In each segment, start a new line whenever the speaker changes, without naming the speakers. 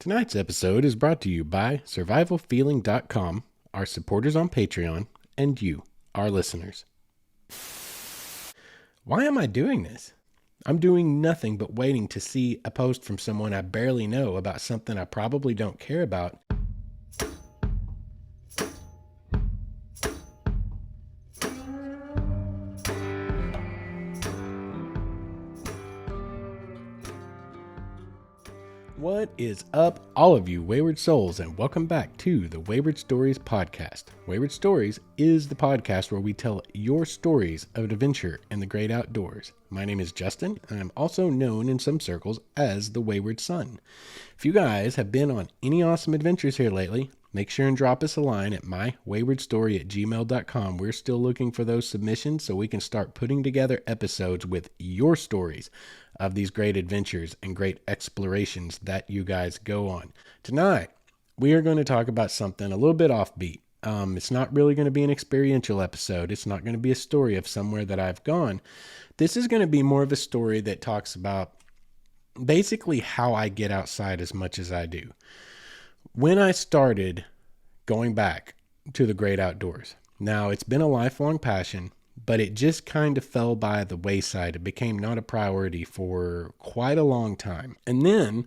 Tonight's episode is brought to you by survivalfeeling.com, our supporters on Patreon, and you, our listeners. Why am I doing this? I'm doing nothing but waiting to see a post from someone I barely know about something I probably don't care about. What is up, all of you Wayward souls, and welcome back to the Wayward Stories podcast. Wayward Stories is the podcast where we tell your stories of adventure in the great outdoors. My name is Justin, and I'm also known in some circles as the Wayward Son. If you guys have been on any awesome adventures here lately, make sure and drop us a line at mywaywardstory@gmail.com. We're still looking for those submissions so we can start putting together episodes with your stories of these great adventures and great explorations that you guys go on. Tonight, we are going to talk about something a little bit offbeat. It's not really going to be an experiential episode. It's not going to be a story of somewhere that I've gone. This is going to be more of a story that talks about basically how I get outside as much as I do. When I started going back to the great outdoors, now it's been a lifelong passion, but it just kind of fell by the wayside. It became not a priority for quite a long time. And then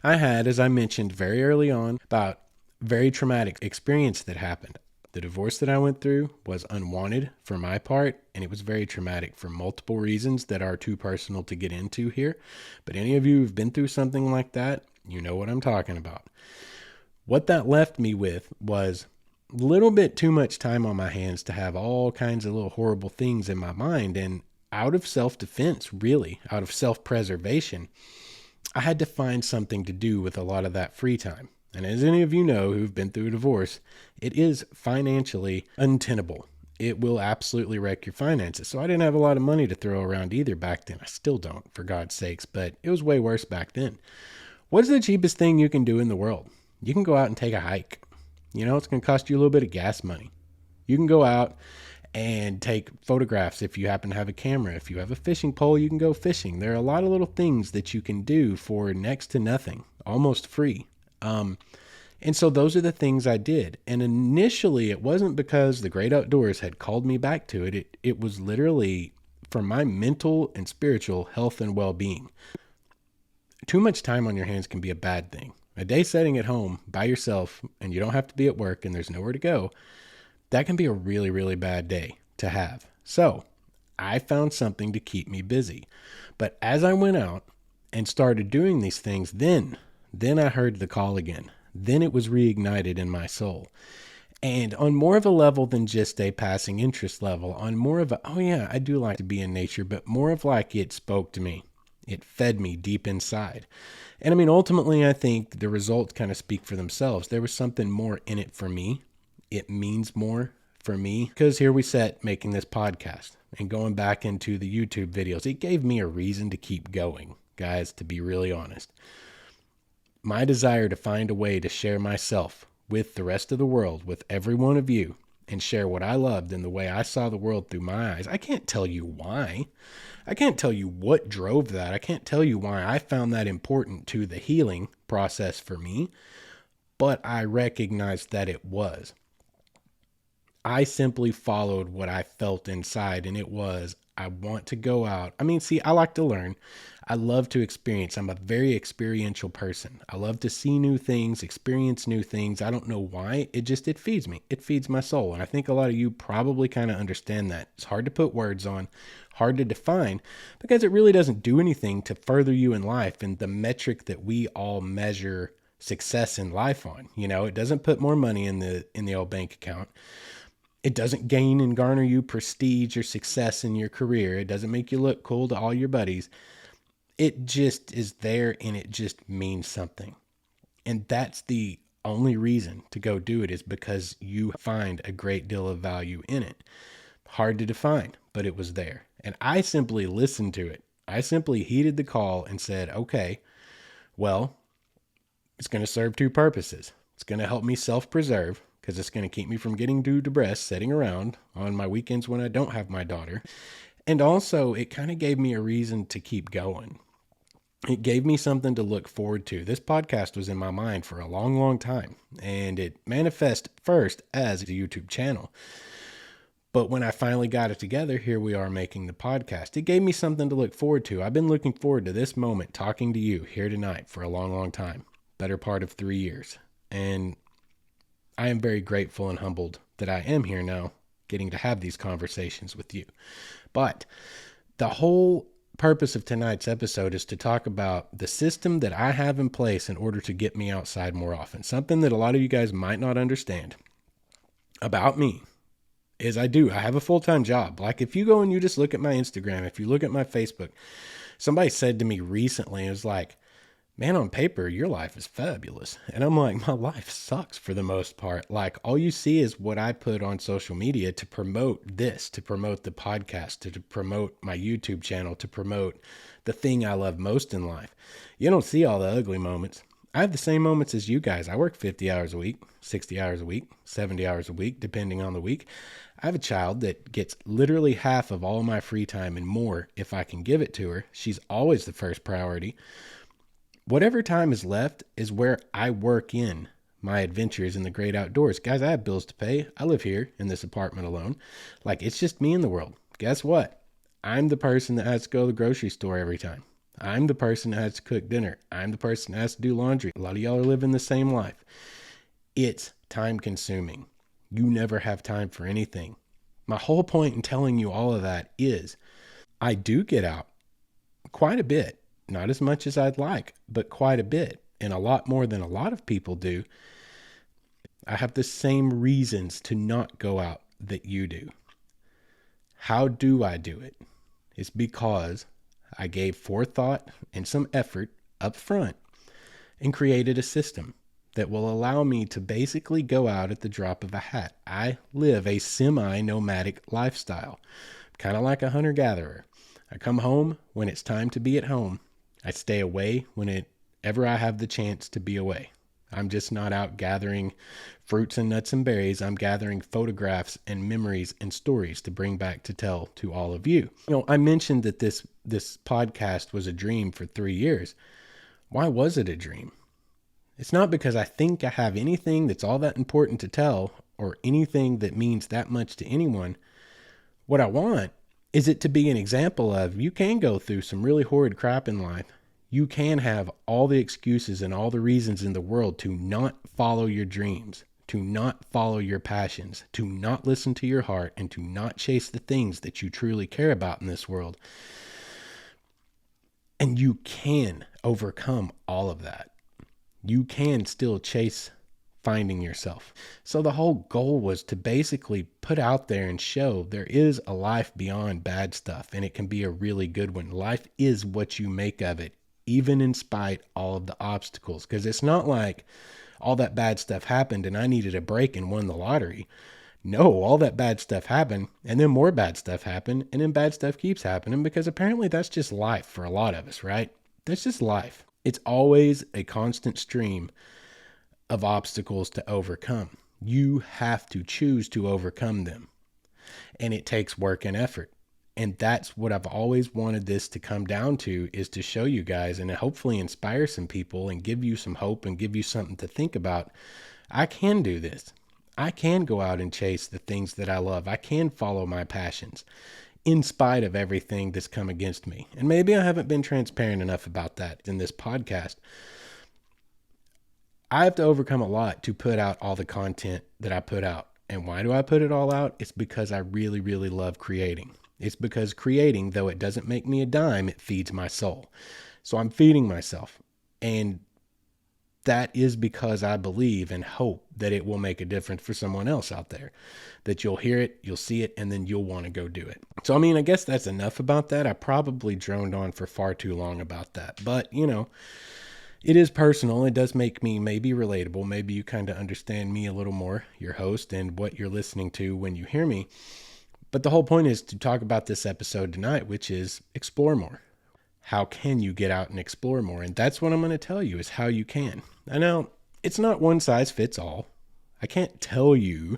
I had, as I mentioned very early on, about very traumatic experience that happened. The divorce that I went through was unwanted for my part, and it was very traumatic for multiple reasons that are too personal to get into here. But any of you who've been through something like that, you know what I'm talking about. What that left me with was a little bit too much time on my hands to have all kinds of little horrible things in my mind. And out of self-defense, really, out of self-preservation, I had to find something to do with a lot of that free time. And as any of you know who've been through a divorce, it is financially untenable. It will absolutely wreck your finances. So I didn't have a lot of money to throw around either back then. I still don't, for God's sakes, but it was way worse back then. What is the cheapest thing you can do in the world? You can go out and take a hike. You know, it's going to cost you a little bit of gas money. You can go out and take photographs if you happen to have a camera. If you have a fishing pole, you can go fishing. There are a lot of little things that you can do for next to nothing, almost free. And so those are the things I did. And initially, it wasn't because the great outdoors had called me back to it. It was literally for my mental and spiritual health and well-being. Too much time on your hands can be a bad thing. A day sitting at home by yourself and you don't have to be at work and there's nowhere to go, that can be a really, really bad day to have. So I found something to keep me busy. But as I went out and started doing these things, then I heard the call again. Then it was reignited in my soul. And on more of a level than just a passing interest level, on more of a, oh yeah, I do like to be in nature, but more of like it spoke to me. It fed me deep inside. And I mean, ultimately, I think the results kind of speak for themselves. There was something more in it for me. It means more for me because here we sat making this podcast and going back into the YouTube videos. It gave me a reason to keep going, guys, to be really honest. My desire to find a way to share myself with the rest of the world, with every one of you, and share what I loved and the way I saw the world through my eyes. I can't tell you why. I can't tell you what drove that. I can't tell you why I found that important to the healing process for me, but I recognized that it was. I simply followed what I felt inside, and it was, I want to go out. I mean, see, I like to learn. I love to experience. I'm a very experiential person. I love to see new things, experience new things. I don't know why. It feeds me. It feeds my soul. And I think a lot of you probably kind of understand that. It's hard to put words on, hard to define, because it really doesn't do anything to further you in life and the metric that we all measure success in life on. You know, it doesn't put more money in the old bank account. It doesn't gain and garner you prestige or success in your career. It doesn't make you look cool to all your buddies. It just is there and it just means something. And that's the only reason to go do it, is because you find a great deal of value in it. Hard to define, but it was there. And I simply listened to it. I simply heeded the call and said, okay, well, it's going to serve two purposes. It's going to help me self-preserve because it's going to keep me from getting too depressed sitting around on my weekends when I don't have my daughter. And also, it kind of gave me a reason to keep going. It gave me something to look forward to. This podcast was in my mind for a long, long time, and it manifested first as a YouTube channel. But when I finally got it together, here we are making the podcast. It gave me something to look forward to. I've been looking forward to this moment, talking to you here tonight for a long, long time, better part of 3 years. And I am very grateful and humbled that I am here now, getting to have these conversations with you. But the whole purpose of tonight's episode is to talk about the system that I have in place in order to get me outside more often. Something that a lot of you guys might not understand about me is I have a full-time job. Like if you go and you just look at my Instagram, if you look at my Facebook, somebody said to me recently, it was like, man, on paper, your life is fabulous. And I'm like, my life sucks for the most part. Like all you see is what I put on social media to promote this, to promote the podcast, to promote my YouTube channel, to promote the thing I love most in life. You don't see all the ugly moments. I have the same moments as you guys. I work 50 hours a week, 60 hours a week, 70 hours a week, depending on the week. I have a child that gets literally half of all my free time and more if I can give it to her. She's always the first priority. Whatever time is left is where I work in my adventures in the great outdoors. Guys, I have bills to pay. I live here in this apartment alone. Like, it's just me in the world. Guess what? I'm the person that has to go to the grocery store every time. I'm the person that has to cook dinner. I'm the person that has to do laundry. A lot of y'all are living the same life. It's time consuming. You never have time for anything. My whole point in telling you all of that is I do get out quite a bit. Not as much as I'd like, but quite a bit, and a lot more than a lot of people do. I have the same reasons to not go out that you do. How do I do it? It's because I gave forethought and some effort up front and created a system that will allow me to basically go out at the drop of a hat. I live a semi-nomadic lifestyle, kind of like a hunter-gatherer. I come home when it's time to be at home. I stay away whenever I have the chance to be away. I'm just not out gathering fruits and nuts and berries. I'm gathering photographs and memories and stories to bring back to tell to all of you. You know, I mentioned that this podcast was a dream for 3 years. Why was it a dream? It's not because I think I have anything that's all that important to tell or anything that means that much to anyone. What I want is it to be an example of you can go through some really horrid crap in life. You can have all the excuses and all the reasons in the world to not follow your dreams, to not follow your passions, to not listen to your heart, and to not chase the things that you truly care about in this world. And you can overcome all of that. You can still chase finding yourself. So the whole goal was to basically put out there and show there is a life beyond bad stuff, and it can be a really good one. Life is what you make of it, even in spite all of the obstacles, because it's not like all that bad stuff happened and I needed a break and won the lottery. No, all that bad stuff happened, and then more bad stuff happened, and then bad stuff keeps happening, because apparently that's just life for a lot of us, right? That's just life. It's always a constant stream of obstacles to overcome. You have to choose to overcome them. And it takes work and effort. And that's what I've always wanted this to come down to, is to show you guys and hopefully inspire some people and give you some hope and give you something to think about. I can do this. I can go out and chase the things that I love. I can follow my passions in spite of everything that's come against me. And maybe I haven't been transparent enough about that in this podcast. I have to overcome a lot to put out all the content that I put out. And why do I put it all out? It's because I really, really love creating. It's because creating, though it doesn't make me a dime, it feeds my soul. So I'm feeding myself. And that is because I believe and hope that it will make a difference for someone else out there. That you'll hear it, you'll see it, and then you'll want to go do it. So, I mean, I guess that's enough about that. I probably droned on for far too long about that. But, you know, it is personal. It does make me maybe relatable. Maybe you kind of understand me a little more, your host, and what you're listening to when you hear me. But the whole point is to talk about this episode tonight, which is explore more. How can you get out and explore more? And that's what I'm going to tell you, is how you can. I know it's not one size fits all. I can't tell you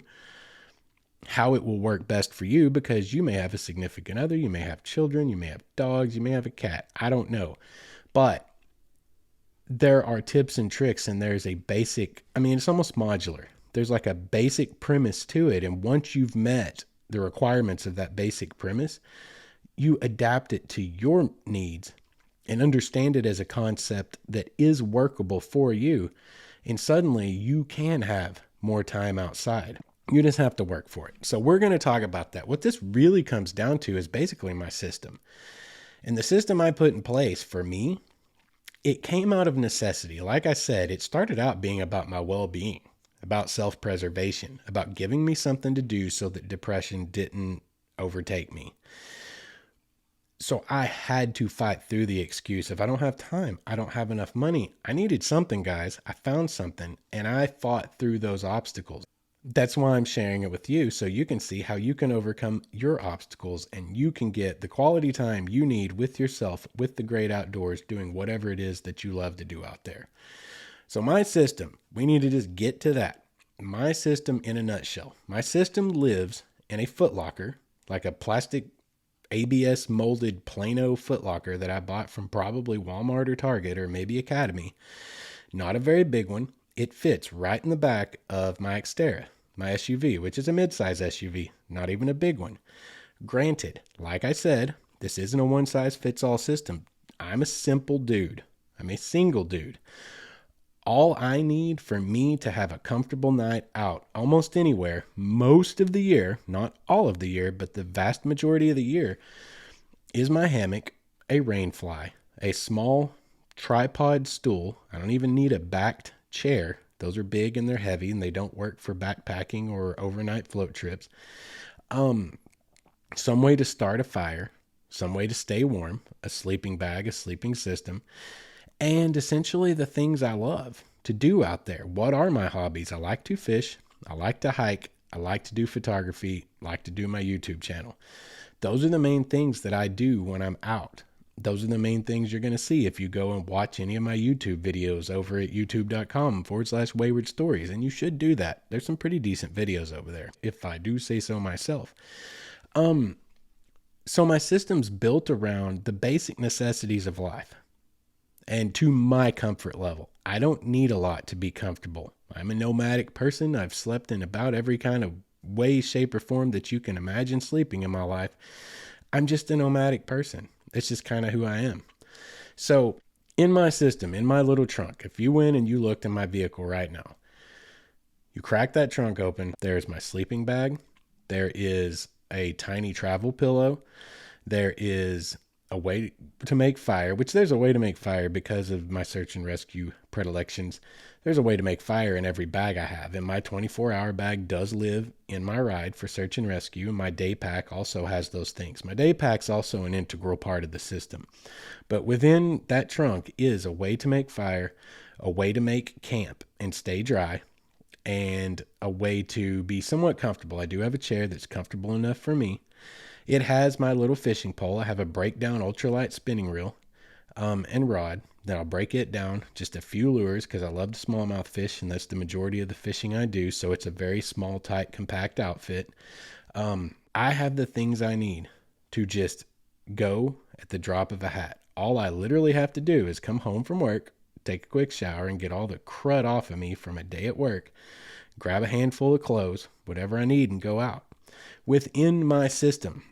how it will work best for you, because you may have a significant other, you may have children, you may have dogs, you may have a cat. I don't know. But there are tips and tricks, and there's a basic, I mean, it's almost modular. There's like a basic premise to it. And once you've met the requirements of that basic premise, you adapt it to your needs and understand it as a concept that is workable for you. And suddenly you can have more time outside. You just have to work for it. So we're going to talk about that. What this really comes down to is basically my system. And the system I put in place for me, it came out of necessity. Like I said, it started out being about my well-being, about self-preservation, about giving me something to do so that depression didn't overtake me. So I had to fight through the excuse of I don't have time, I don't have enough money. I needed something, guys. I found something, and I fought through those obstacles. That's why I'm sharing it with you, so you can see how you can overcome your obstacles and you can get the quality time you need with yourself, with the great outdoors, doing whatever it is that you love to do out there. So my system, we need to just get to that. My system in a nutshell. My system lives in a footlocker, like a plastic ABS molded Plano footlocker that I bought from probably Walmart or Target or maybe Academy. Not a very big one. It fits right in the back of my Xterra, my SUV, which is a midsize SUV, not even a big one. Granted, like I said, this isn't a one-size-fits-all system. I'm a simple dude. I'm a single dude. All I need for me to have a comfortable night out almost anywhere, most of the year, not all of the year, but the vast majority of the year, is my hammock, a rain fly, a small tripod stool. I don't even need a backed chair. Those are big and they're heavy and they don't work for backpacking or overnight float trips. Some way to start a fire, some way to stay warm, a sleeping bag, a sleeping system, and essentially the things I love to do out there. What are my hobbies? I like to fish. I like to hike. I like to do photography. I like to do my YouTube channel. Those are the main things that I do when I'm out. Those are the main things you're going to see if you go and watch any of my YouTube videos over at youtube.com/Wayward Stories. And you should do that. There's some pretty decent videos over there, if I do say so myself. So my system's built around the basic necessities of life and to my comfort level. I don't need a lot to be comfortable. I'm a nomadic person. I've slept in about every kind of way, shape, or form that you can imagine sleeping in my life. I'm just a nomadic person. It's just kind of who I am. So in my system, in my little trunk, if you went and you looked in my vehicle right now, you crack that trunk open, there's my sleeping bag. There is a tiny travel pillow. There is a way to make fire, which there's a way to make fire because of my search and rescue predilections. There's a way to make fire in every bag I have. And my 24-hour bag does live in my ride for search and rescue. And my day pack also has those things. My day pack's also an integral part of the system. But within that trunk is a way to make fire, a way to make camp and stay dry, and a way to be somewhat comfortable. I do have a chair that's comfortable enough for me. It has my little fishing pole. I have a breakdown ultralight spinning reel and rod. Then I'll break it down, just a few lures, because I love the smallmouth fish, and that's the majority of the fishing I do. So it's a very small, tight, compact outfit. I have the things I need to just go at the drop of a hat. All I literally have to do is come home from work, take a quick shower, and get all the crud off of me from a day at work, grab a handful of clothes, whatever I need, and go out. Within my system,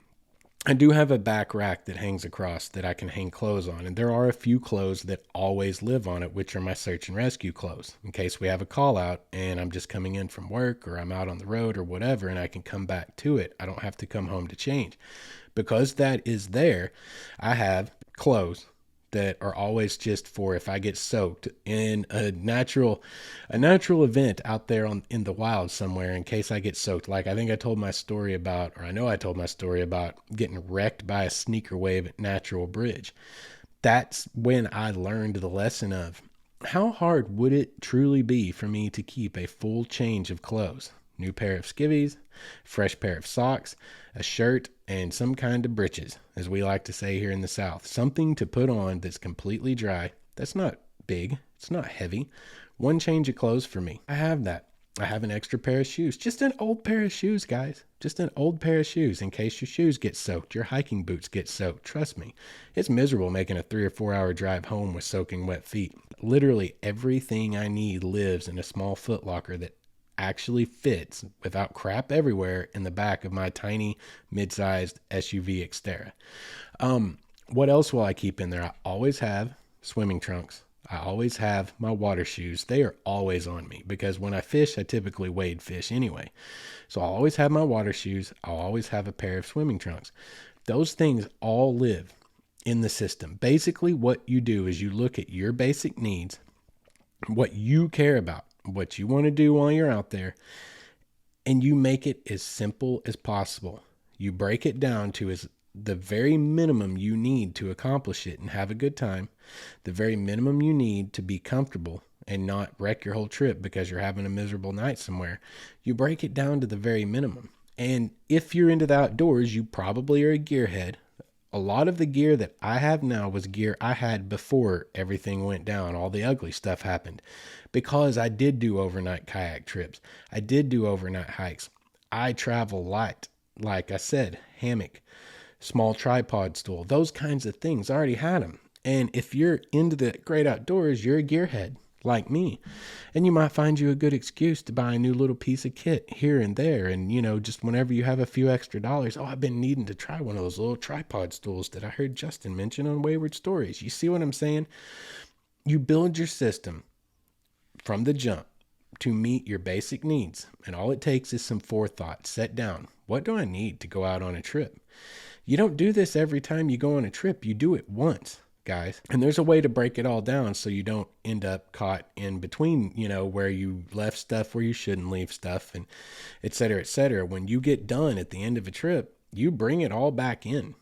I do have a back rack that hangs across that I can hang clothes on. And there are a few clothes that always live on it, which are my search and rescue clothes. In case we have a call out and I'm just coming in from work or I'm out on the road or whatever, and I can come back to it. I don't have to come home to change. Because that is there, I have clothes that are always just for if I get soaked in a natural event out there in the wild somewhere, in case I get soaked. Like I think I told my story about, or I know I told my story about getting wrecked by a sneaker wave at Natural Bridge. That's when I learned the lesson of how hard would it truly be for me to keep a full change of clothes. New pair of skivvies, fresh pair of socks, a shirt, and some kind of breeches, as we like to say here in the South. Something to put on that's completely dry. That's not big. It's not heavy. One change of clothes for me. I have that. I have an extra pair of shoes. Just an old pair of shoes, guys. Just an old pair of shoes in case your shoes get soaked, your hiking boots get soaked. Trust me, it's miserable making a 3 or 4 hour drive home with soaking wet feet. literally everything I need lives in a small footlocker that actually fits without crap everywhere in the back of my tiny mid-sized SUV Xterra. What else will I keep in there? I always have swimming trunks. I always have my water shoes. They are always on me because when I fish, I typically wade fish anyway. So I'll always have my water shoes. I'll always have a pair of swimming trunks. Those things all live in the system. Basically, what you do is you look at your basic needs, what you care about, what you want to do while you're out there, and you make it as simple as possible. You break it down to the very minimum you need to accomplish it and have a good time, the very minimum you need to be comfortable and not wreck your whole trip because you're having a miserable night somewhere. You break it down to the very minimum. And if you're into the outdoors, you probably are a gearhead. A lot of the gear that I have now was gear I had before everything went down, all the ugly stuff happened, because I did do overnight kayak trips. I did do overnight hikes. I travel light, like I said, hammock, small tripod stool, those kinds of things. I already had them. And if you're into the great outdoors, you're a gearhead like me. And you might find you a good excuse to buy a new little piece of kit here and there. And, just whenever you have a few extra dollars, I've been needing to try one of those little tripod stools that I heard Justin mention on Wayward Stories. You see what I'm saying? You build your system from the jump to meet your basic needs. And all it takes is some forethought. Set down. What do I need to go out on a trip? You don't do this every time you go on a trip. You do it once, guys. And there's a way to break it all down so you don't end up caught in between, where you left stuff where you shouldn't leave stuff, and et cetera, et cetera. When you get done at the end of a trip, you bring it all back in.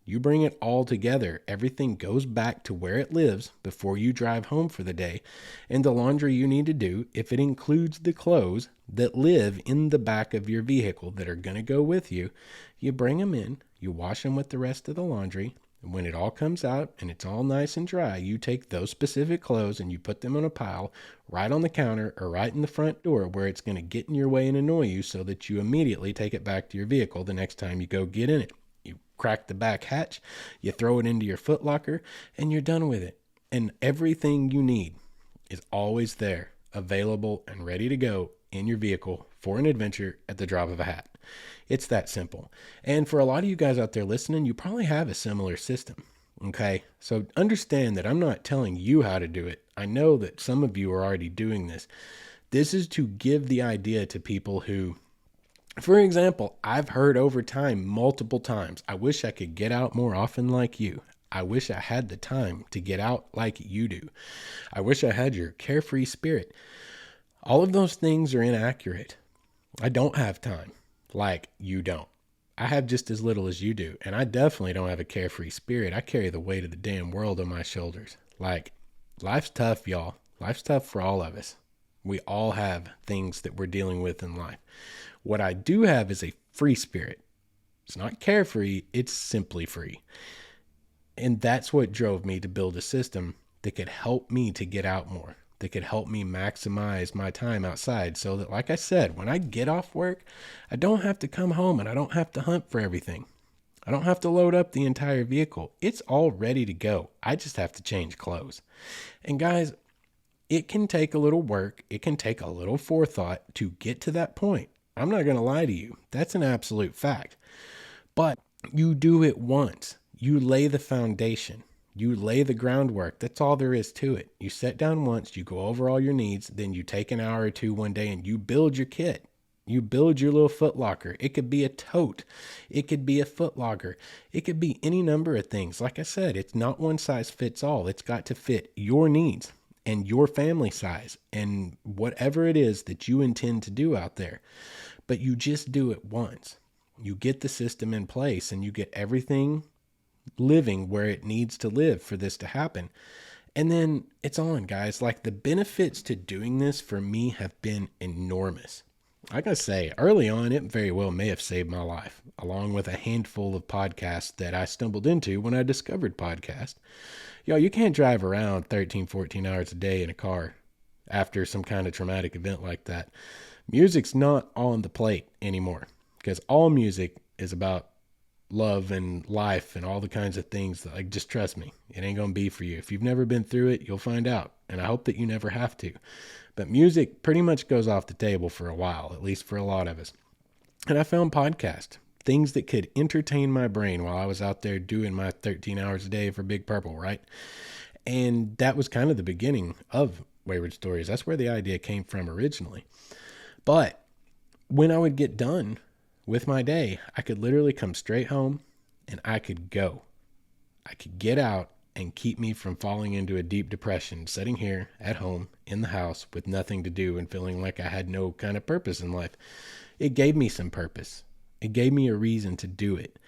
You bring it all together. Everything goes back to where it lives before you drive home for the day. And the laundry you need to do, if it includes the clothes that live in the back of your vehicle that are going to go with you, you bring them in, you wash them with the rest of the laundry. And when it all comes out and it's all nice and dry, you take those specific clothes and you put them on a pile right on the counter or right in the front door where it's going to get in your way and annoy you, so that you immediately take it back to your vehicle the next time you go get in it. You crack the back hatch, you throw it into your footlocker, and you're done with it. And everything you need is always there, available and ready to go in your vehicle for an adventure at the drop of a hat. It's that simple. And for a lot of you guys out there listening, you probably have a similar system. Okay, so understand that I'm not telling you how to do it. I know that some of you are already doing this. This is to give the idea to people who, for example, I've heard over time, multiple times, I wish I could get out more often like you. I wish I had the time to get out like you do. I wish I had your carefree spirit. All of those things are inaccurate. I don't have time like you don't. I have just as little as you do. And I definitely don't have a carefree spirit. I carry the weight of the damn world on my shoulders. Like, life's tough, y'all. Life's tough for all of us. We all have things that we're dealing with in life. What I do have is a free spirit. It's not carefree, it's simply free. And that's what drove me to build a system that could help me to get out more, that could help me maximize my time outside, so that, like I said, when I get off work, I don't have to come home and I don't have to hunt for everything. I don't have to load up the entire vehicle. It's all ready to go. I just have to change clothes. And guys, it can take a little work. It can take a little forethought to get to that point. I'm not going to lie to you. That's an absolute fact. But you do it once. You lay the foundation. You lay the groundwork. That's all there is to it. You sit down once, you go over all your needs, then you take an hour or two one day and you build your kit. You build your little footlocker. It could be a tote. It could be a footlocker. It could be any number of things. Like I said, it's not one size fits all. It's got to fit your needs and your family size and whatever it is that you intend to do out there. But you just do it once. You get the system in place and you get everything living where it needs to live for this to happen. And then it's on, guys. Like, the benefits to doing this for me have been enormous. I gotta say, early on, it very well may have saved my life, along with a handful of podcasts that I stumbled into when I discovered podcasts. You can't drive around 13, 14 hours a day in a car after some kind of traumatic event like that. Music's not on the plate anymore, because all music is about love and life and all the kinds of things that, like, just trust me, it ain't going to be for you. If you've never been through it, you'll find out. And I hope that you never have to. But music pretty much goes off the table for a while, at least for a lot of us. And I found podcasts, things that could entertain my brain while I was out there doing my 13 hours a day for Big Purple, right? And that was kind of the beginning of Wayward Stories. That's where the idea came from originally. But when I would get done with my day, I could literally come straight home and I could go. I could get out and keep me from falling into a deep depression, sitting here at home in the house with nothing to do and feeling like I had no kind of purpose in life. It gave me some purpose. It gave me a reason to do it.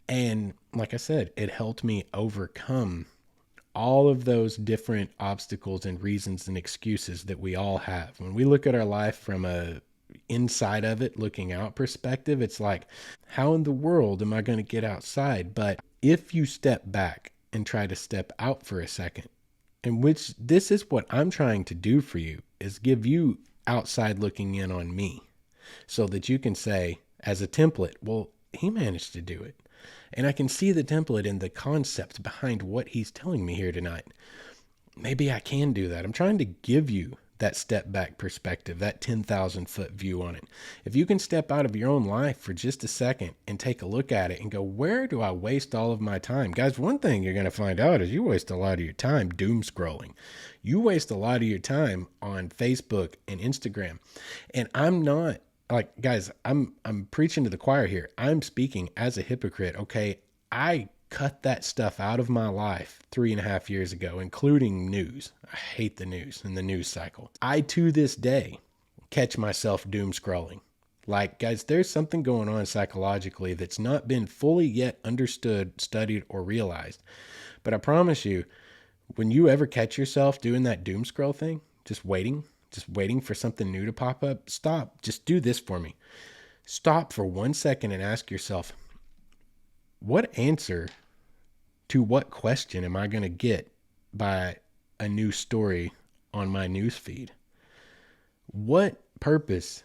And like I said, it helped me overcome all of those different obstacles and reasons and excuses that we all have. When we look at our life from a inside of it, looking out perspective, it's like, how in the world am I going to get outside? But if you step back and try to step out for a second, and which this is what I'm trying to do for you, is give you outside looking in on me so that you can say as a template, well, he managed to do it. And I can see the template and the concept behind what he's telling me here tonight. Maybe I can do that. I'm trying to give you that step back perspective, that 10,000 foot view on it. If you can step out of your own life for just a second and take a look at it and go, where do I waste all of my time? Guys, one thing you're going to find out is you waste a lot of your time doom scrolling. You waste a lot of your time on Facebook and Instagram. And I'm not, like, guys, I'm preaching to the choir here. I'm speaking as a hypocrite. Okay. I cut that stuff out of my life 3.5 years ago, including news. I hate the news and the news cycle. I, to this day, catch myself doom scrolling. Like, guys, there's something going on psychologically that's not been fully yet understood, studied, or realized. But I promise you, when you ever catch yourself doing that doom scroll thing, just waiting for something new to pop up, stop. Just do this for me. Stop for 1 second and ask yourself, what answer to what question am I going to get by a new story on my news feed? What purpose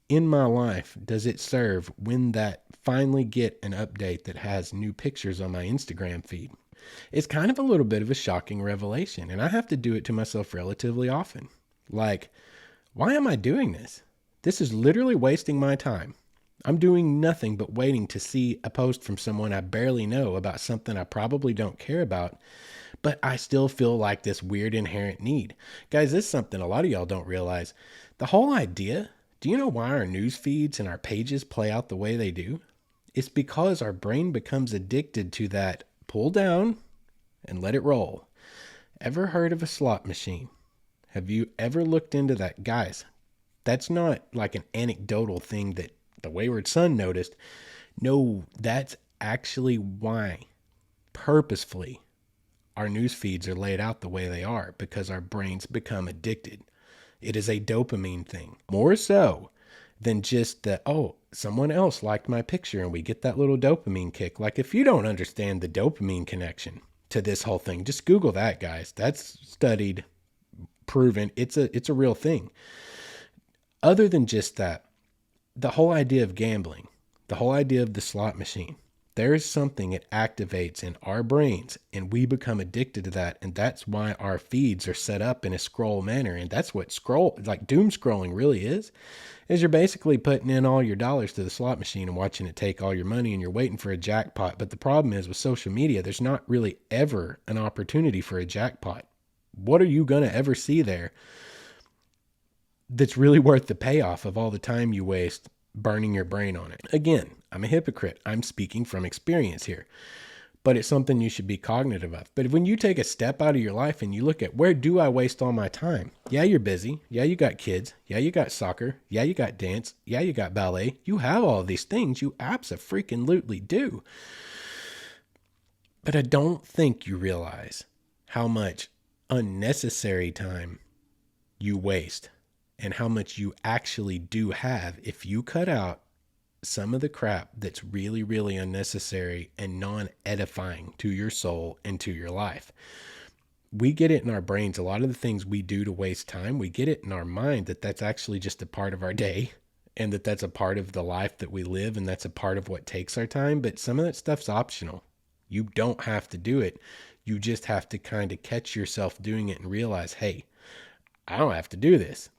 in my life does it serve when that finally get an update that has new pictures on my Instagram feed? It's kind of a little bit of a shocking revelation, and I have to do it to myself relatively often. Like, why am I doing this? This is literally wasting my time. I'm doing nothing but waiting to see a post from someone I barely know about something I probably don't care about, but I still feel like this weird inherent need. Guys, this is something a lot of y'all don't realize. The whole idea, do you know why our news feeds and our pages play out the way they do? It's because our brain becomes addicted to that pull down and let it roll. Ever heard of a slot machine? Have you ever looked into that? Guys, that's not like an anecdotal thing that the Wayward Son noticed. No, that's actually why purposefully our news feeds are laid out the way they are, because our brains become addicted. It is a dopamine thing, more so than just that, oh, someone else liked my picture and we get that little dopamine kick. Like, if you don't understand the dopamine connection to this whole thing, just Google that, guys. That's studied, proven. It's a real thing. Other than just that, the whole idea of gambling, the whole idea of the slot machine, there is something it activates in our brains and we become addicted to that. And that's why our feeds are set up in a scroll manner. And that's what doom scrolling really is you're basically putting in all your dollars to the slot machine and watching it take all your money, and you're waiting for a jackpot. But the problem is with social media, there's not really ever an opportunity for a jackpot. What are you going to ever see there that's really worth the payoff of all the time you waste burning your brain on it? Again, I'm a hypocrite. I'm speaking from experience here, but it's something you should be cognitive of. But when you take a step out of your life and you look at, where do I waste all my time? Yeah, you're busy. Yeah, you got kids. Yeah, you got soccer. Yeah, you got dance. Yeah, you got ballet. You have all of these things. You abso-freaking-lutely do. But I don't think you realize how much unnecessary time you waste and how much you actually do have if you cut out some of the crap that's really, really unnecessary and non-edifying to your soul and to your life. We get it in our brains. A lot of the things we do to waste time, we get it in our mind that that's actually just a part of our day. and that's a part of the life that we live, and that's a part of what takes our time. But some of that stuff's optional. You don't have to do it. You just have to kind of catch yourself doing it and realize, hey, I don't have to do this.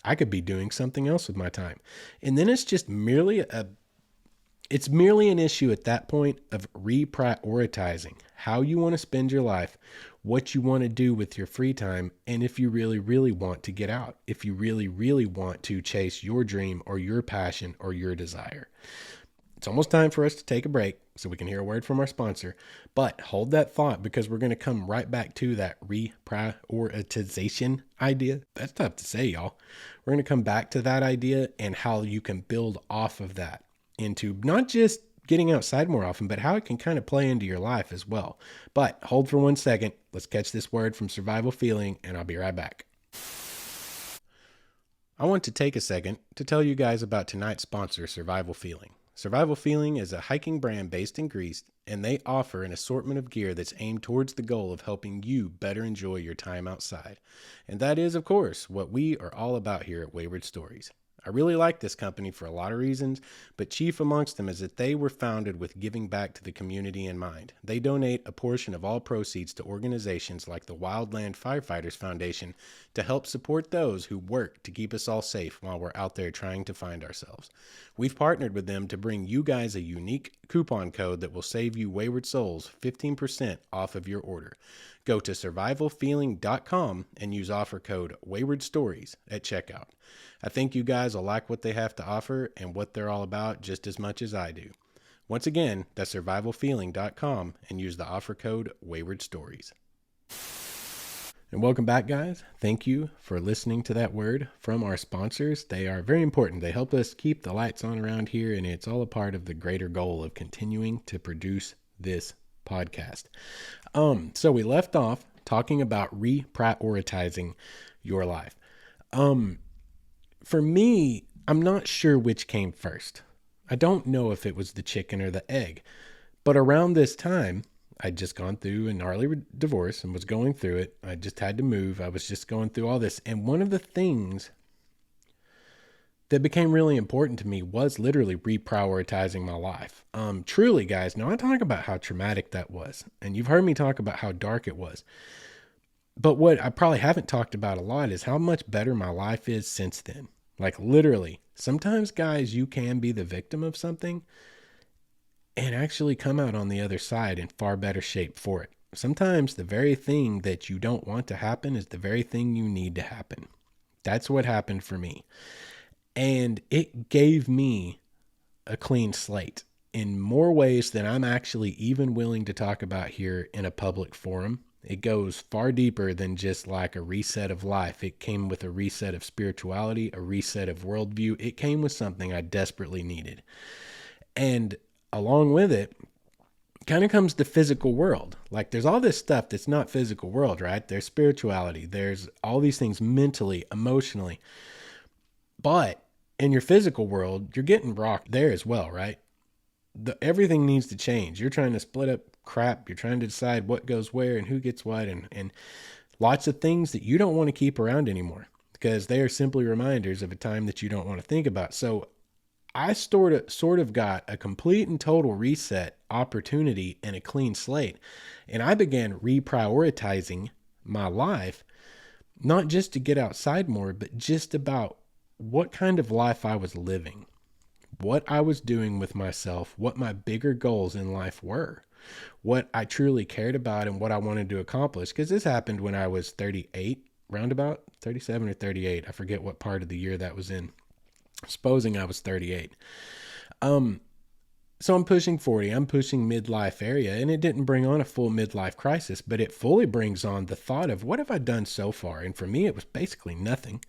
I could be doing something else with my time. And then it's merely an issue at that point of reprioritizing how you want to spend your life, what you want to do with your free time, and if you really, really want to get out, if you really, really want to chase your dream or your passion or your desire. It's almost time for us to take a break so we can hear a word from our sponsor, but hold that thought because we're going to come right back to that reprioritization idea. That's tough to say, y'all. We're going to come back to that idea and how you can build off of that into not just getting outside more often, but how it can kind of play into your life as well. But hold for 1 second. Let's catch this word from Survival Feeling, and I'll be right back. I want to take a second to tell you guys about tonight's sponsor, Survival Feeling. Survival Feeling is a hiking brand based in Greece, and they offer an assortment of gear that's aimed towards the goal of helping you better enjoy your time outside. And that is, of course, what we are all about here at Wayward Stories. I really like this company for a lot of reasons, but chief amongst them is that they were founded with giving back to the community in mind. They donate a portion of all proceeds to organizations like the Wildland Firefighters Foundation to help support those who work to keep us all safe while we're out there trying to find ourselves. We've partnered with them to bring you guys a unique coupon code that will save you Wayward Souls 15% off of your order. Go to survivalfeeling.com and use offer code Wayward Stories at checkout. I think you guys will like what they have to offer and what they're all about just as much as I do. Once again, that's survivalfeeling.com and use the offer code Wayward Stories. And welcome back, guys. Thank you for listening to that word from our sponsors. They are very important. They help us keep the lights on around here, and it's all a part of the greater goal of continuing to produce this podcast. So we left off talking about reprioritizing your life. For me, I'm not sure which came first. I don't know if it was the chicken or the egg, but around this time, I'd just gone through a gnarly divorce and was going through it. I just had to move. I was just going through all this. And one of the things that became really important to me was literally reprioritizing my life. Truly, guys, now I talk about how traumatic that was, and you've heard me talk about how dark it was. But what I probably haven't talked about a lot is how much better my life is since then. Like literally, sometimes, guys, you can be the victim of something and actually come out on the other side in far better shape for it. Sometimes the very thing that you don't want to happen is the very thing you need to happen. That's what happened for me. And it gave me a clean slate in more ways than I'm actually even willing to talk about here in a public forum. It goes far deeper than just like a reset of life. It came with a reset of spirituality, a reset of worldview. It came with something I desperately needed. And along with it, kind of comes the physical world. Like there's all this stuff that's not physical world, right? There's spirituality. There's all these things mentally, emotionally. But in your physical world, you're getting rocked there as well, right? Everything needs to change. You're trying to split up crap. You're trying to decide what goes where and who gets what, and lots of things that you don't want to keep around anymore because they are simply reminders of a time that you don't want to think about. So I sort of got a complete and total reset opportunity and a clean slate. And I began reprioritizing my life, not just to get outside more, but just about what kind of life I was living, what I was doing with myself, what my bigger goals in life were, what I truly cared about and what I wanted to accomplish. Because this happened when I was 38, roundabout 37 or 38. I forget what part of the year that was in. Supposing I was 38. So I'm pushing 40. I'm pushing midlife area, and it didn't bring on a full midlife crisis, but it fully brings on the thought of what have I done so far? And for me, it was basically nothing.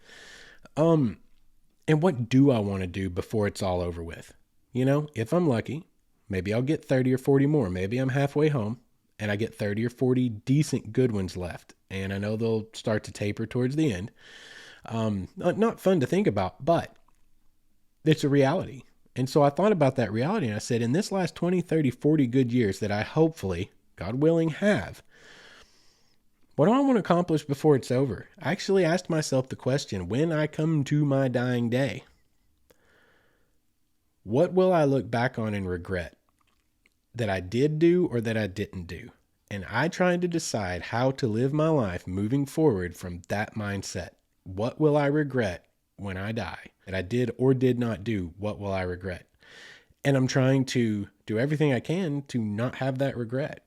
And what do I want to do before it's all over with? You know, if I'm lucky, maybe I'll get 30 or 40 more. Maybe I'm halfway home and I get 30 or 40 decent good ones left. And I know they'll start to taper towards the end. Not fun to think about, but it's a reality. And so I thought about that reality and I said, in this last 20, 30, 40 good years that I hopefully, God willing, have, what do I want to accomplish before it's over? I actually asked myself the question, when I come to my dying day, What will I look back on and regret that I did do or that I didn't do? And I tried to decide how to live my life moving forward from that mindset. What will I regret when I die that I did or did not do? What will I regret? And I'm trying to do everything I can to not have that regret.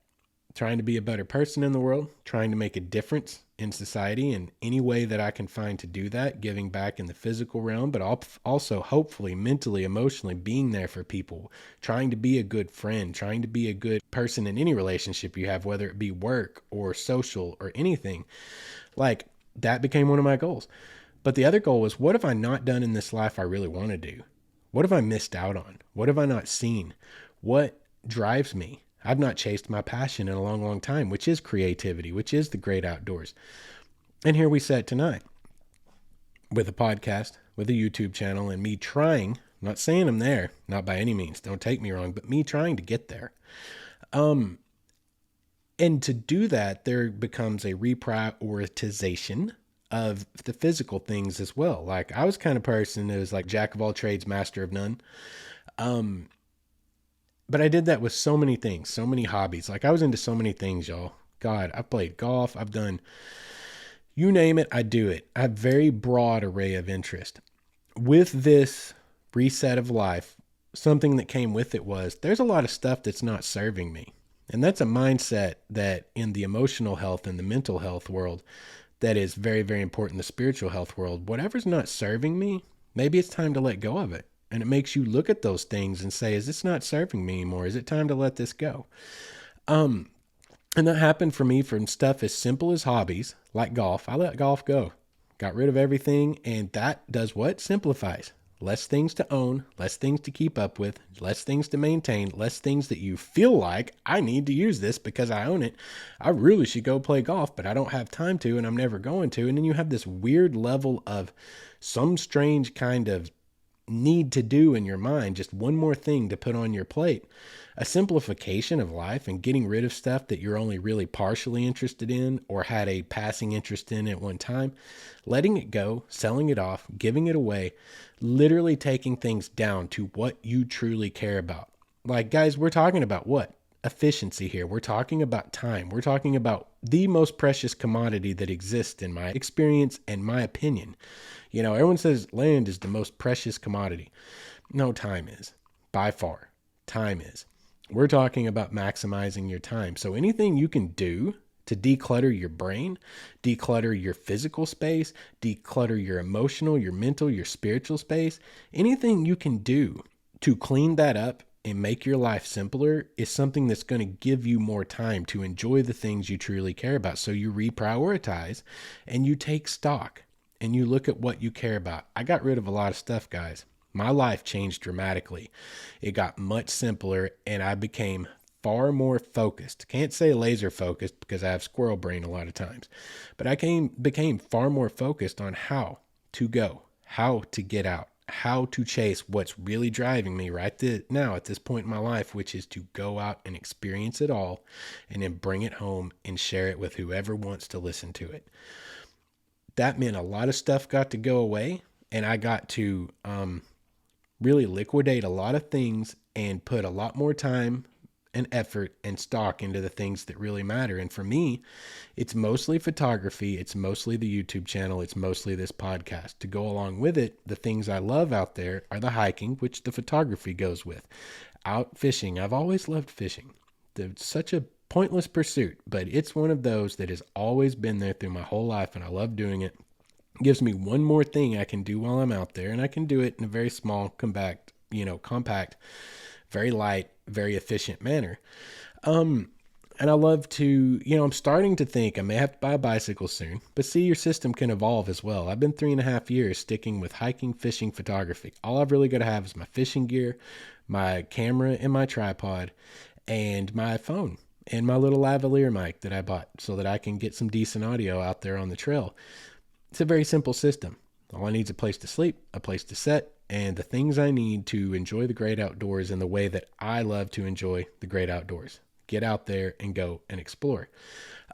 Trying to be a better person in the world, trying to make a difference in society in any way that I can find to do that, giving back in the physical realm, but also hopefully mentally, emotionally being there for people, trying to be a good friend, trying to be a good person in any relationship you have, whether it be work or social or anything. Like that became one of my goals. But the other goal was, what have I not done in this life I really want to do? What have I missed out on? What have I not seen? What drives me? I've not chased my passion in a long, long time, which is creativity, which is the great outdoors. And here we sat tonight with a podcast, with a YouTube channel, and me trying, I'm not saying I'm there, not by any means, don't take me wrong, but me trying to get there. And to do that, there becomes a reprioritization of the physical things as well. Like I was kind of person that was like jack of all trades, master of none. But I did that with so many things, so many hobbies. Like I was into so many things, y'all. God, I've played golf. I've done, you name it, I do it. I have a very broad array of interest. With this reset of life, something that came with it was there's a lot of stuff that's not serving me. And that's a mindset that in the emotional health and the mental health world, that is very, very important in the spiritual health world. Whatever's not serving me, maybe it's time to let go of it. And it makes you look at those things and say, is this not serving me anymore? Is it time to let this go? And that happened for me from stuff as simple as hobbies, like golf. I let golf go, got rid of everything. And that does what? Simplifies. Less things to own, less things to keep up with, less things to maintain, less things that you feel like I need to use this because I own it. I really should go play golf, but I don't have time to, and I'm never going to. And then you have this weird level of some strange kind of need to do in your mind, just one more thing to put on your plate. A simplification of life and getting rid of stuff that you're only really partially interested in or had a passing interest in at one time, letting it go, selling it off, giving it away, literally taking things down to what you truly care about. Like, guys, we're talking about what? Efficiency here. We're talking about time. We're talking about the most precious commodity that exists in my experience and my opinion. You know, everyone says land is the most precious commodity. No, time is. By far, time is. We're talking about maximizing your time. So anything you can do to declutter your brain, declutter your physical space, declutter your emotional, your mental, your spiritual space, anything you can do to clean that up and make your life simpler is something that's going to give you more time to enjoy the things you truly care about. So you reprioritize and you take stock and you look at what you care about. I got rid of a lot of stuff, guys. My life changed dramatically. It got much simpler and I became far more focused. Can't say laser focused because I have squirrel brain a lot of times, but I became far more focused on how to go, how to get out, how to chase what's really driving me right now at this point in my life, which is to go out and experience it all and then bring it home and share it with whoever wants to listen to it. That meant a lot of stuff got to go away and I got to really liquidate a lot of things and put a lot more time and effort and stock into the things that really matter. And for me, it's mostly photography. It's mostly the YouTube channel. It's mostly this podcast. To go along with it, the things I love out there are the hiking, which the photography goes with. Out fishing. I've always loved fishing. It's such a pointless pursuit, but it's one of those that has always been there through my whole life, and I love doing it. It gives me one more thing I can do while I'm out there, and I can do it in a very small, compact, very light, very efficient manner. And I love to, I'm starting to think I may have to buy a bicycle soon, but see, your system can evolve as well. I've been 3.5 years sticking with hiking, fishing, photography. All I've really got to have is my fishing gear, my camera and my tripod, and my phone and my little lavalier mic that I bought so that I can get some decent audio out there on the trail. It's a very simple system. All I need is a place to sleep, a place to set, and the things I need to enjoy the great outdoors in the way that I love to enjoy the great outdoors. Get out there and go and explore.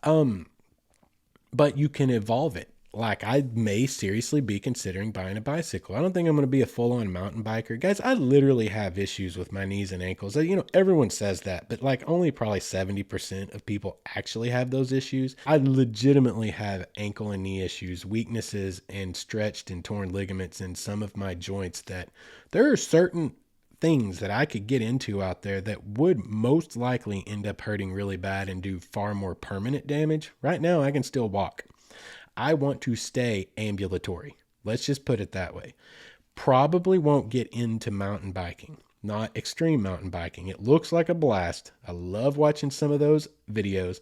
But you can evolve it. like I may seriously be considering buying a bicycle. I don't think I'm going to be a full-on mountain biker. Guys, I literally have issues with my knees and ankles. Everyone says that, but like only probably 70% of people actually have those issues. I legitimately have ankle and knee issues, weaknesses, and stretched and torn ligaments in some of my joints that there are certain things that I could get into out there that would most likely end up hurting really bad and do far more permanent damage. Right now, I can still walk. I want to stay ambulatory. Let's just put it that way. Probably won't get into mountain biking, not extreme mountain biking. It looks like a blast. I love watching some of those videos,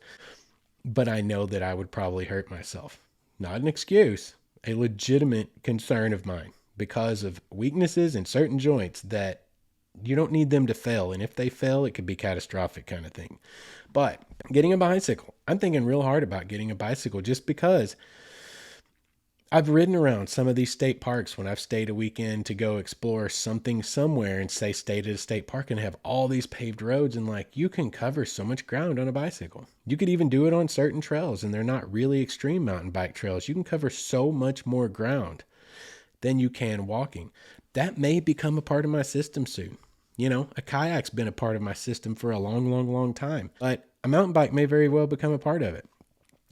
but I know that I would probably hurt myself. Not an excuse, a legitimate concern of mine because of weaknesses in certain joints that you don't need them to fail. And if they fail, it could be catastrophic kind of thing. But getting a bicycle, I'm thinking real hard about getting a bicycle just because I've ridden around some of these state parks when I've stayed a weekend to go explore something somewhere and say stay at a state park and have all these paved roads, and like you can cover so much ground on a bicycle. You could even do it on certain trails, and they're not really extreme mountain bike trails. You can cover so much more ground than you can walking. That may become a part of my system soon. A kayak's been a part of my system for a long, long, long time, but a mountain bike may very well become a part of it.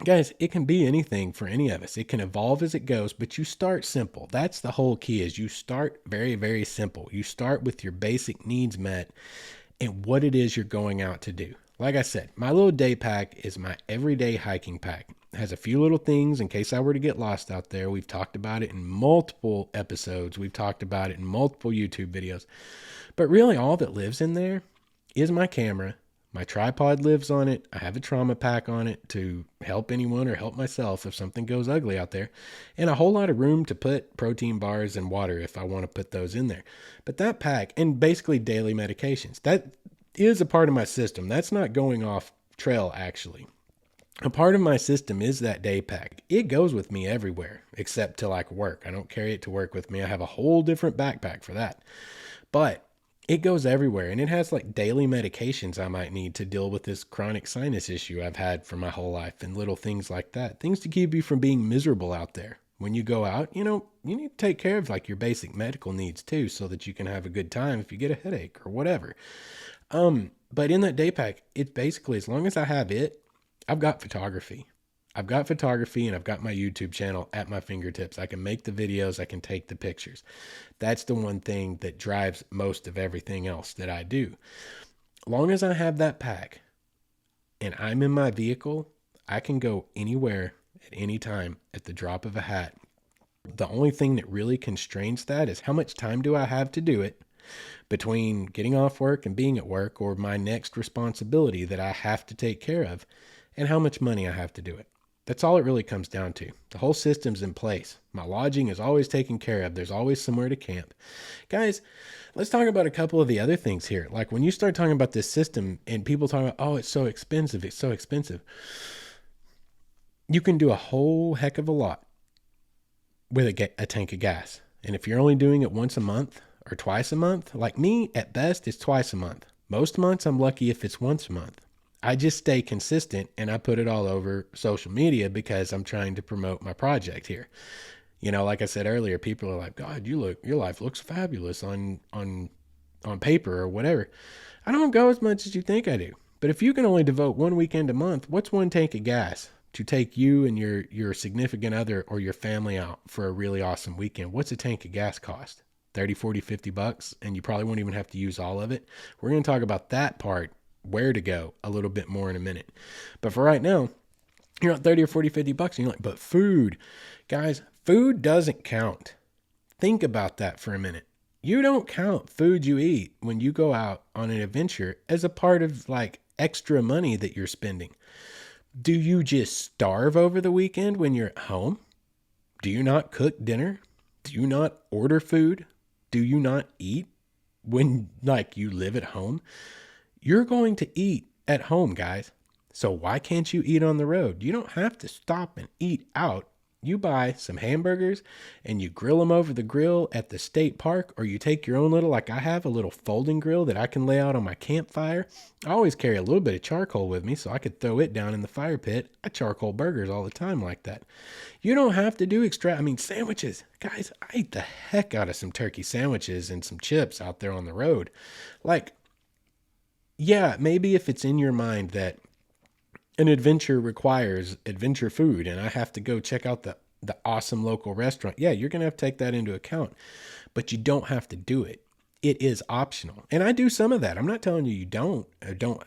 Guys, it can be anything for any of us. It can evolve as it goes, but you start simple. That's the whole key, is you start very, very simple. You start with your basic needs met and what it is you're going out to do. Like I said, my little day pack is my everyday hiking pack. It has a few little things in case I were to get lost out there. We've talked about it in multiple episodes. We've talked about it in multiple YouTube videos. But really all that lives in there is my camera. My tripod lives on it. I have a trauma pack on it to help anyone or help myself if something goes ugly out there. And a whole lot of room to put protein bars and water if I want to put those in there. But that pack, and basically daily medications, that is a part of my system. That's not going off trail, actually. A part of my system is that day pack. It goes with me everywhere except to like work. I don't carry it to work with me. I have a whole different backpack for that. But it goes everywhere, and it has like daily medications I might need to deal with this chronic sinus issue I've had for my whole life, and little things like that. Things to keep you from being miserable out there. When you go out, you need to take care of like your basic medical needs too, so that you can have a good time if you get a headache or whatever. But in that day pack, it's basically, as long as I have it, I've got photography. I've got photography and I've got my YouTube channel at my fingertips. I can make the videos. I can take the pictures. That's the one thing that drives most of everything else that I do. Long as I have that pack and I'm in my vehicle, I can go anywhere at any time at the drop of a hat. The only thing that really constrains that is how much time do I have to do it between getting off work and being at work, or my next responsibility that I have to take care of, and how much money I have to do it. That's all it really comes down to. The whole system's in place. My lodging is always taken care of. There's always somewhere to camp. Guys, let's talk about a couple of the other things here. Like when you start talking about this system and people talk about, oh, it's so expensive. It's so expensive. You can do a whole heck of a lot with a tank of gas. And if you're only doing it once a month or twice a month, like me, at best, it's twice a month. Most months, I'm lucky if it's once a month. I just stay consistent and I put it all over social media because I'm trying to promote my project here. Like I said earlier, people are like, God, your life looks fabulous on paper or whatever. I don't go as much as you think I do. But if you can only devote one weekend a month, what's one tank of gas to take you and your significant other or your family out for a really awesome weekend? What's a tank of gas cost? 30, 40, $50, and you probably won't even have to use all of it. We're going to talk about that part, where to go, a little bit more in a minute. But for right now, you're at 30 or 40, $50, and you're like, but food, guys, food doesn't count. Think about that for a minute. You don't count food you eat when you go out on an adventure as a part of like extra money that you're spending. Do you just starve over the weekend when you're at home? Do you not cook dinner? Do you not order food? Do you not eat when like you live at home? You're going to eat at home, guys. So why can't you eat on the road? You don't have to stop and eat out. You buy some hamburgers and you grill them over the grill at the state park, or you take your own little, like I have, a little folding grill that I can lay out on my campfire. I always carry a little bit of charcoal with me so I could throw it down in the fire pit. I charcoal burgers all the time like that. You don't have to do sandwiches. Guys, I eat the heck out of some turkey sandwiches and some chips out there on the road. Like, yeah, maybe if it's in your mind that an adventure requires adventure food and I have to go check out the awesome local restaurant. Yeah, you're going to have to take that into account, but you don't have to do it. It is optional. And I do some of that. I'm not telling you don't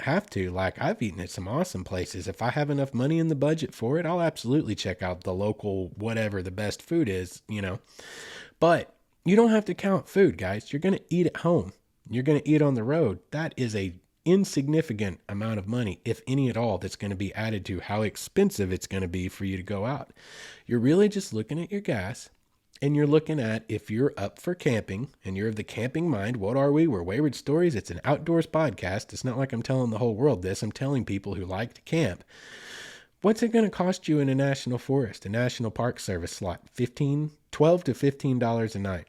have to. Like, I've eaten at some awesome places. If I have enough money in the budget for it, I'll absolutely check out the local, whatever the best food is, But you don't have to count food, guys. You're going to eat at home. You're going to eat on the road. That is a insignificant amount of money, if any at all, that's going to be added to how expensive it's going to be for you to go out. You're really just looking at your gas, and you're looking at, if you're up for camping and you're of the camping mind. What are we? We're Wayward Stories. It's an outdoors podcast. It's not like I'm telling the whole world this. I'm telling people who like to camp. What's it going to cost you in a national forest, a national park service slot? $12 to $15 a night.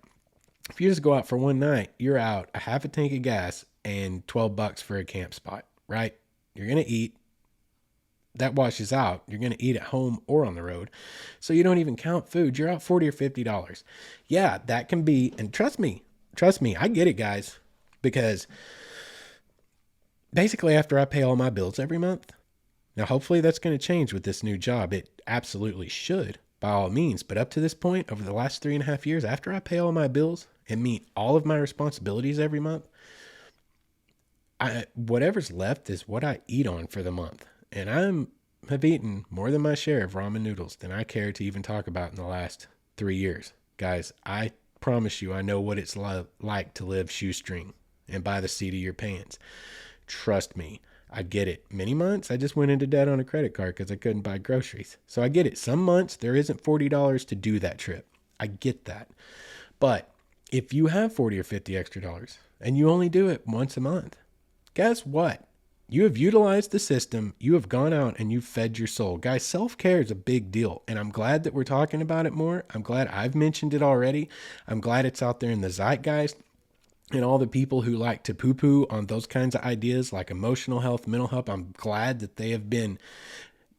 If you just go out for one night, you're out a half a tank of gas and $12 for a camp spot, right? You're going to eat. That washes out. You're going to eat at home or on the road. So you don't even count food. You're out $40 or $50. Yeah, that can be, and trust me, I get it, guys, because basically after I pay all my bills every month, now hopefully that's going to change with this new job. It absolutely should, by all means. But up to this point, over the last 3.5 years, after I pay all my bills and meet all of my responsibilities every month, whatever's left is what I eat on for the month. And have eaten more than my share of ramen noodles than I care to even talk about in the last 3 years. Guys, I promise you, I know what it's like to live shoestring and by the seat of your pants. Trust me, I get it. Many months, I just went into debt on a credit card because I couldn't buy groceries. So I get it. Some months, there isn't $40 to do that trip. I get that. But if you have 40 or 50 extra dollars and you only do it once a month, guess what? You have utilized the system. You have gone out and you've fed your soul. Guys, self-care is a big deal. And I'm glad that we're talking about it more. I'm glad I've mentioned it already. I'm glad it's out there in the zeitgeist. And all the people who like to poo-poo on those kinds of ideas like emotional health, mental health, I'm glad that they have been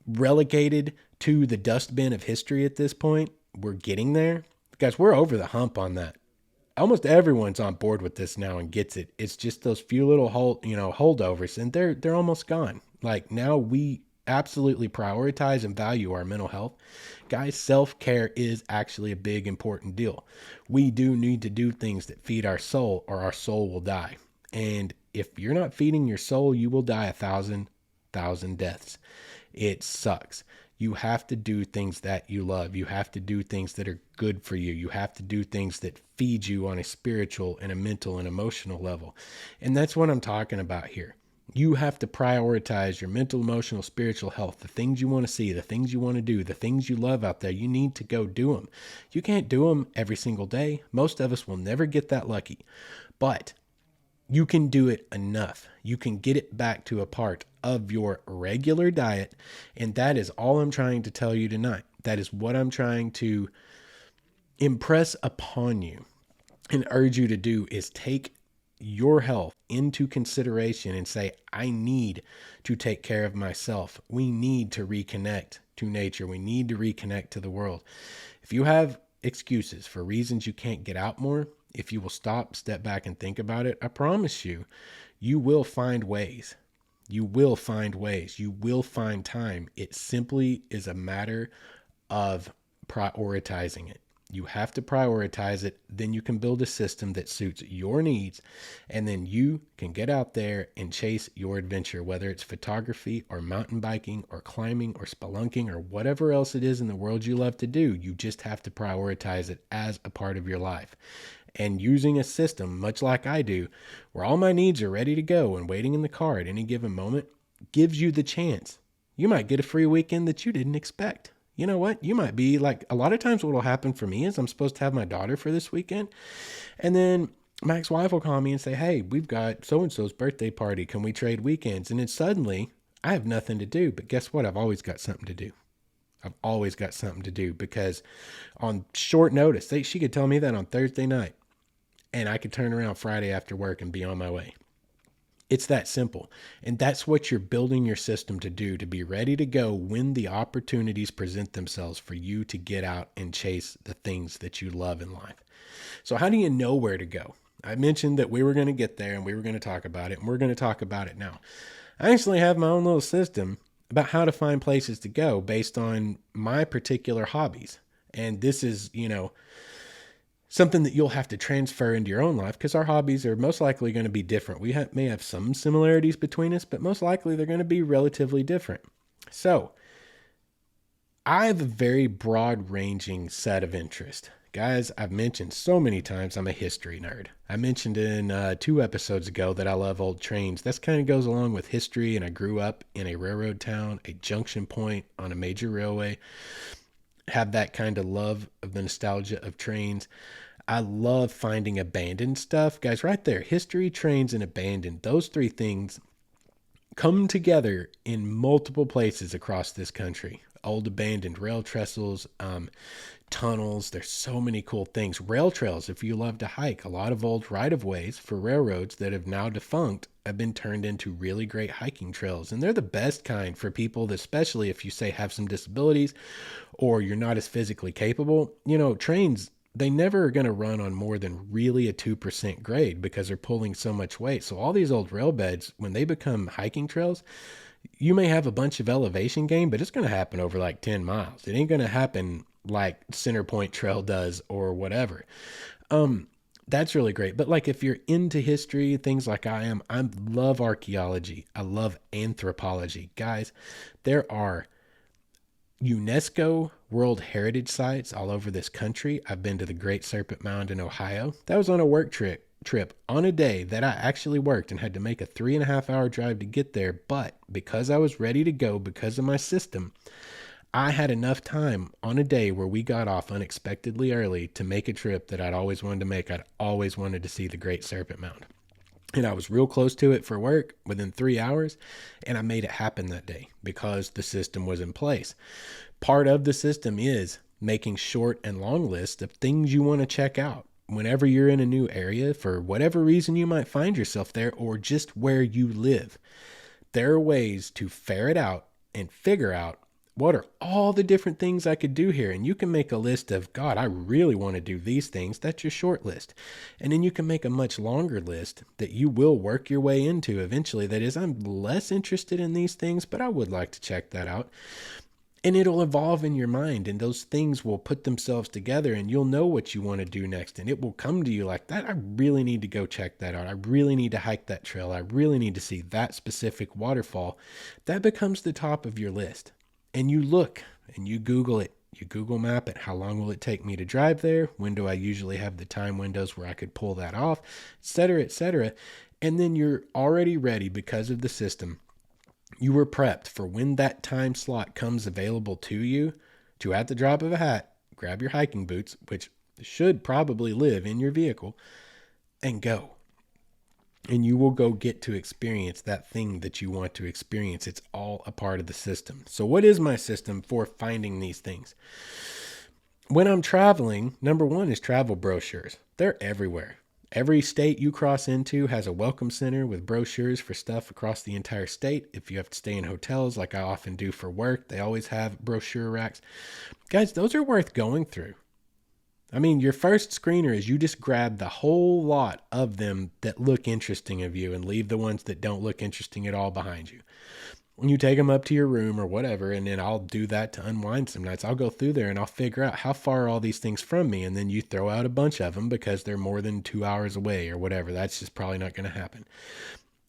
relegated to the dustbin of history at this point. We're getting there. Guys, we're over the hump on that. Almost everyone's on board with this now and gets it. It's just those few little holdovers, and they're almost gone. Like, now we absolutely prioritize and value our mental health. Guys, self-care is actually a big, important deal. We do need to do things that feed our soul, or our soul will die. And if you're not feeding your soul, you will die 1,000 deaths. It sucks. You have to do things that you love. You have to do things that are good for you. You have to do things that feed you on a spiritual and a mental and emotional level. And that's what I'm talking about here. You have to prioritize your mental, emotional, spiritual health, the things you want to see, the things you want to do, the things you love out there. You need to go do them. You can't do them every single day. Most of us will never get that lucky, but you can do it enough. You can get it back to a part of your regular diet. And that is all I'm trying to tell you tonight. That is what I'm trying to impress upon you and urge you to do, is take your health into consideration and say, I need to take care of myself. We need to reconnect to nature. We need to reconnect to the world. If you have excuses for reasons you can't get out more, if you will step back and think about it, I promise you, you will find ways. You will find ways. You will find time. It simply is a matter of prioritizing it. You have to prioritize it. Then you can build a system that suits your needs. And then you can get out there and chase your adventure, whether it's photography or mountain biking or climbing or spelunking or whatever else it is in the world you love to do. You just have to prioritize it as a part of your life. And using a system, much like I do, where all my needs are ready to go and waiting in the car at any given moment, gives you the chance. You might get a free weekend that you didn't expect. You know what? You might be like, a lot of times what will happen for me is I'm supposed to have my daughter for this weekend. And then my ex-wife will call me and say, hey, we've got so-and-so's birthday party. Can we trade weekends? And then suddenly I have nothing to do. But guess what? I've always got something to do. I've always got something to do because on short notice, she could tell me that on Thursday night and I could turn around Friday after work and be on my way. It's that simple. And that's what you're building your system to do, to be ready to go when the opportunities present themselves for you to get out and chase the things that you love in life. So, how do you know where to go? I mentioned that we were going to get there and we were going to talk about it, and we're going to talk about it now. I actually have my own little system about how to find places to go based on my particular hobbies. And this is, something that you'll have to transfer into your own life because our hobbies are most likely going to be different. We may have some similarities between us, but most likely they're going to be relatively different. So, I have a very broad ranging set of interest. Guys, I've mentioned so many times I'm a history nerd. I mentioned in 2 episodes ago that I love old trains. This kind of goes along with history, and I grew up in a railroad town, a junction point on a major railway. Have that kind of love of the nostalgia of trains. I love finding abandoned stuff. Guys, right there, history, trains, and abandoned. Those 3 things come together in multiple places across this country. Old abandoned rail trestles, tunnels. There's so many cool things. Rail trails, if you love to hike, a lot of old right-of-ways for railroads that have now defunct have been turned into really great hiking trails. And they're the best kind for people that, especially if you say have some disabilities or you're not as physically capable. Trains, they never are going to run on more than really a 2% grade because they're pulling so much weight. So all these old rail beds, when they become hiking trails, you may have a bunch of elevation gain, but it's going to happen over like 10 miles. It ain't going to happen like Center Point Trail does or whatever. That's really great. But like if you're into history, things like I am, I love archaeology. I love anthropology. Guys, there are UNESCO World Heritage Sites all over this country. I've been to the Great Serpent Mound in Ohio. That was on a work trip on a day that I actually worked and had to make a 3.5-hour drive to get there. But because I was ready to go because of my system, I had enough time on a day where we got off unexpectedly early to make a trip that I'd always wanted to make. I'd always wanted to see the Great Serpent Mound. And I was real close to it for work within 3 hours, and I made it happen that day because the system was in place. Part of the system is making short and long lists of things you want to check out whenever you're in a new area, for whatever reason you might find yourself there, or just where you live. There are ways to ferret out and figure out what are all the different things I could do here. And you can make a list of, God, I really want to do these things. That's your short list. And then you can make a much longer list that you will work your way into eventually. That is, I'm less interested in these things, but I would like to check that out. And it'll evolve in your mind, and those things will put themselves together, and you'll know what you want to do next. And it will come to you like that. I really need to go check that out. I really need to hike that trail. I really need to see that specific waterfall. That becomes the top of your list. And you look and you Google it. You Google map it. How long will it take me to drive there? When do I usually have the time windows where I could pull that off, et cetera, et cetera. And then you're already ready because of the system. You were prepped for when that time slot comes available to you to, at the drop of a hat, grab your hiking boots, which should probably live in your vehicle, and go. And you will go get to experience that thing that you want to experience. It's all a part of the system. So what is my system for finding these things? When I'm traveling, number one is travel brochures. They're everywhere. Every state you cross into has a welcome center with brochures for stuff across the entire state. If you have to stay in hotels like I often do for work, they always have brochure racks. Guys, those are worth going through. I mean, your first screener is you just grab the whole lot of them that look interesting of you and leave the ones that don't look interesting at all behind you. When you take them up to your room or whatever, and then I'll do that to unwind some nights. I'll go through there and I'll figure out how far are all these things from me, and then you throw out a bunch of them because they're more than 2 hours away or whatever. That's just probably not going to happen.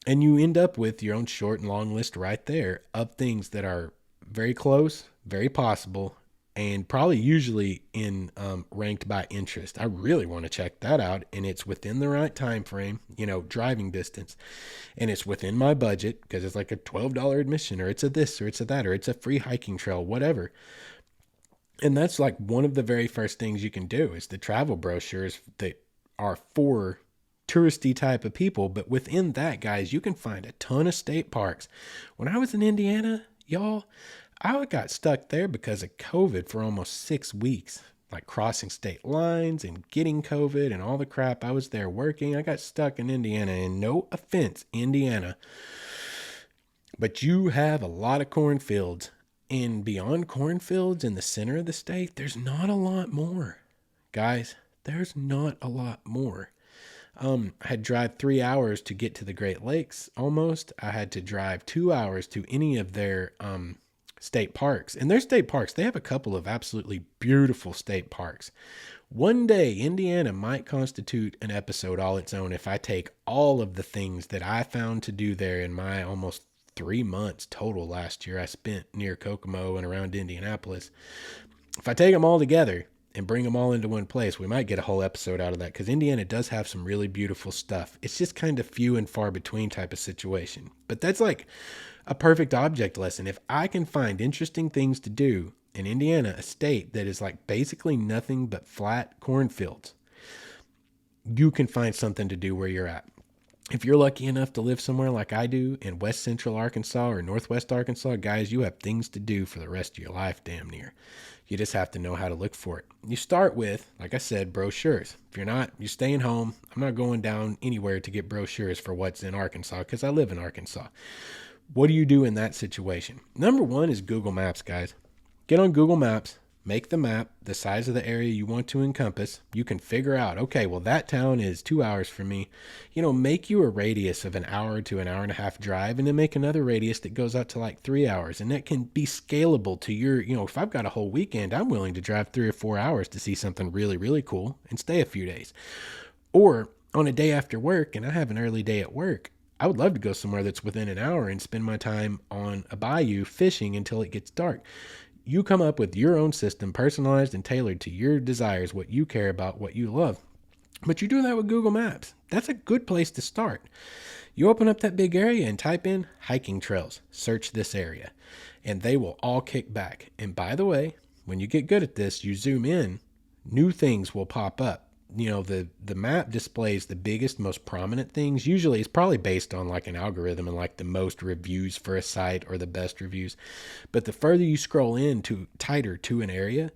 And you end up with your own short and long list right there of things that are very close, very possible, and probably usually in ranked by interest. I really want to check that out, and it's within the right time frame, driving distance, and it's within my budget because it's like a $12 admission, or it's a this, or it's a that, or it's a free hiking trail, whatever. And that's like one of the very first things you can do is the travel brochures that are for touristy type of people. But within that, guys, you can find a ton of state parks. When I was in Indiana, y'all, I got stuck there because of COVID for almost 6 weeks, like crossing state lines and getting COVID and all the crap. I was there working. I got stuck in Indiana, and no offense, Indiana, but you have a lot of cornfields. And beyond cornfields in the center of the state, there's not a lot more. Guys, there's not a lot more. I had to drive 3 hours to get to the Great Lakes almost. I had to drive 2 hours to any of their state parks. And their state parks, they have a couple of absolutely beautiful state parks. One day, Indiana might constitute an episode all its own if I take all of the things that I found to do there in my almost 3 months total last year I spent near Kokomo and around Indianapolis. If I take them all together and bring them all into one place, we might get a whole episode out of that, because Indiana does have some really beautiful stuff. It's just kind of few and far between type of situation. But that's like a perfect object lesson. If I can find interesting things to do in Indiana, a state that is like basically nothing but flat cornfields, you can find something to do where you're at. If you're lucky enough to live somewhere like I do in West Central Arkansas or Northwest Arkansas, guys, you have things to do for the rest of your life, damn near. You just have to know how to look for it. You start with, like I said, brochures. If you're not, you're staying home. I'm not going down anywhere to get brochures for what's in Arkansas, because I live in Arkansas. What do you do in that situation? Number one is Google Maps, guys. Get on Google Maps. Make the map the size of the area you want to encompass. You can figure out, okay, well, that town is 2 hours from me. Make you a radius of an hour to an hour and a half drive, and then make another radius that goes out to like 3 hours. And that can be scalable to your, if I've got a whole weekend, I'm willing to drive 3 or 4 hours to see something really, really cool and stay a few days. Or on a day after work, and I have an early day at work, I would love to go somewhere that's within an hour and spend my time on a bayou fishing until it gets dark. You come up with your own system, personalized and tailored to your desires, what you care about, what you love. But you do that with Google Maps. That's a good place to start. You open up that big area and type in hiking trails. Search this area. And they will all kick back. And by the way, when you get good at this, you zoom in, new things will pop up. The map displays the biggest, most prominent things. Usually it's probably based on like an algorithm and like the most reviews for a site or the best reviews. But the further you scroll in to tighter to an area,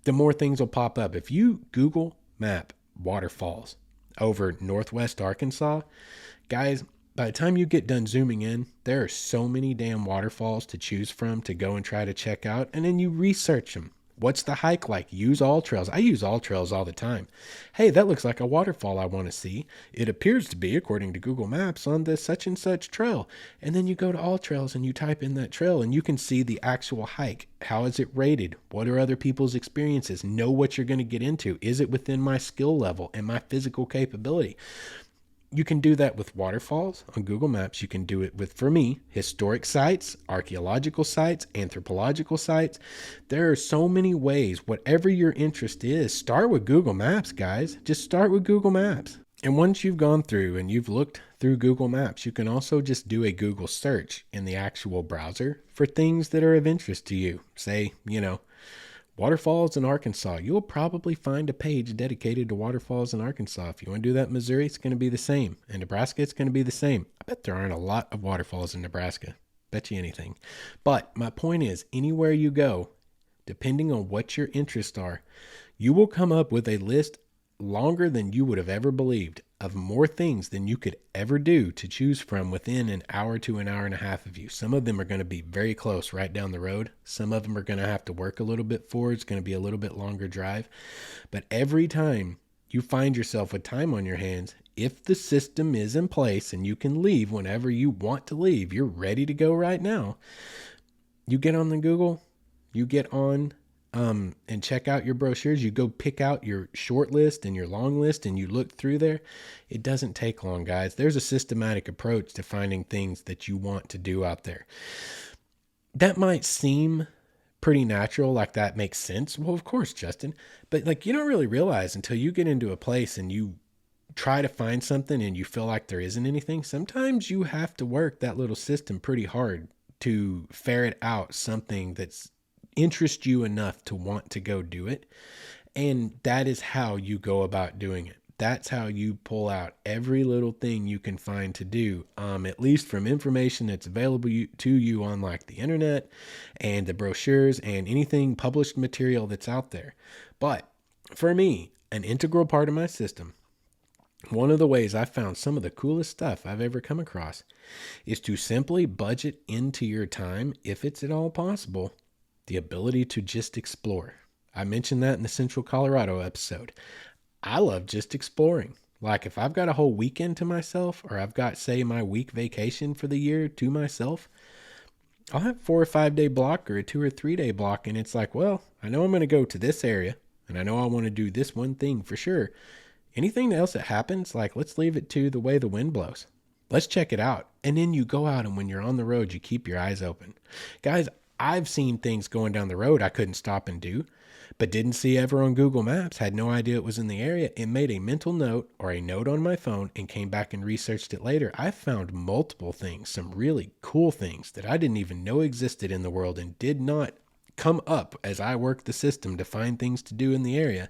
the more things will pop up. If you Google map waterfalls over Northwest Arkansas, guys, by the time you get done zooming in, there are so many damn waterfalls to choose from to go and try to check out. And then you research them. What's the hike like? Use All Trails. I use All Trails all the time. Hey, that looks like a waterfall I want to see. It appears to be, according to Google Maps, on this such and such trail. And then you go to All Trails and you type in that trail and you can see the actual hike. How is it rated? What are other people's experiences? Know what you're going to get into. Is it within my skill level and my physical capability? You can do that with waterfalls on Google Maps. You can do it with, for me, historic sites, archaeological sites, anthropological sites. There are so many ways. Whatever your interest is, start with Google Maps, guys. Just start with Google Maps. And once you've gone through and you've looked through Google Maps, you can also just do a Google search in the actual browser for things that are of interest to you. Say, waterfalls in Arkansas. You'll probably find a page dedicated to waterfalls in Arkansas. If you want to do that in Missouri, it's going to be the same. In Nebraska, it's going to be the same. I bet there aren't a lot of waterfalls in Nebraska. Bet you anything. But my point is, anywhere you go, depending on what your interests are, you will come up with a list longer than you would have ever believed of more things than you could ever do to choose from within an hour to an hour and a half of you. Some of them are going to be very close right down the road. Some of them are going to have to work a little bit for. It's going to be a little bit longer drive. But every time you find yourself with time on your hands, if the system is in place and you can leave whenever you want to leave, you're ready to go right now. You get on the Google, you get on and check out your brochures. You go pick out your short list and your long list and you look through there. It doesn't take long, guys. There's a systematic approach to finding things that you want to do out there. That might seem pretty natural, like that makes sense. Well, of course, Justin, but you don't really realize until you get into a place and you try to find something and you feel like there isn't anything. Sometimes you have to work that little system pretty hard to ferret out something that's interest you enough to want to go do it. And that is how you go about doing it. That's how you pull out every little thing you can find to do, at least from information that's available to you on like the internet and the brochures and anything published material that's out there. But for me, an integral part of my system, one of the ways I found some of the coolest stuff I've ever come across is to simply budget into your time, if it's at all possible, the ability to just explore. I mentioned that in the Central Colorado episode. I love just exploring. Like if I've got a whole weekend to myself, or I've got, say, my week vacation for the year to myself, I'll have 4 or 5 day block or a 2 or 3 day block. And it's like, well, I know I'm going to go to this area and I know I want to do this one thing for sure. Anything else that happens, like let's leave it to the way the wind blows. Let's check it out. And then you go out, and when you're on the road, you keep your eyes open. Guys, I've seen things going down the road I couldn't stop and do, but didn't see ever on Google Maps, had no idea it was in the area, and made a mental note or a note on my phone and came back and researched it later. I found multiple things, some really cool things that I didn't even know existed in the world and did not come up as I worked the system to find things to do in the area.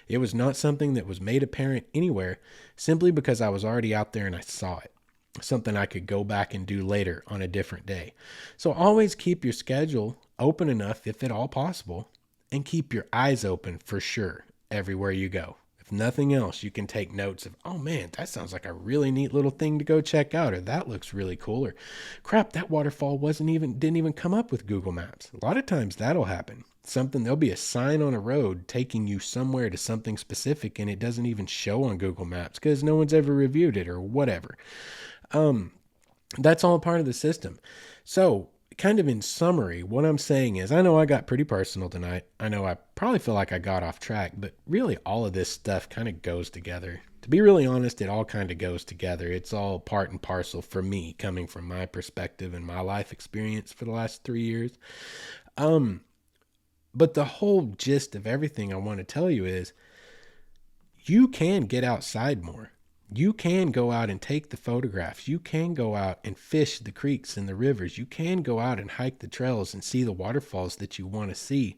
It was not something that was made apparent anywhere, simply because I was already out there and I saw it. Something I could go back and do later on a different day. So always keep your schedule open enough, if at all possible, and keep your eyes open for sure everywhere you go. If nothing else, you can take notes of, oh man, that sounds like a really neat little thing to go check out, or that looks really cool, or crap, that waterfall didn't even come up with Google Maps. A lot of times that'll happen. There'll be a sign on a road taking you somewhere to something specific, and it doesn't even show on Google Maps because no one's ever reviewed it or whatever. That's all part of the system. So kind of in summary, what I'm saying is, I know I got pretty personal tonight. I know I probably feel like I got off track, but really all of this stuff kind of goes together. To be really honest, it all kind of goes together. It's all part and parcel for me, coming from my perspective and my life experience for the last 3 years. But the whole gist of everything I want to tell you is, you can get outside more. You can go out and take the photographs. You can go out and fish the creeks and the rivers. You can go out and hike the trails and see the waterfalls that you want to see.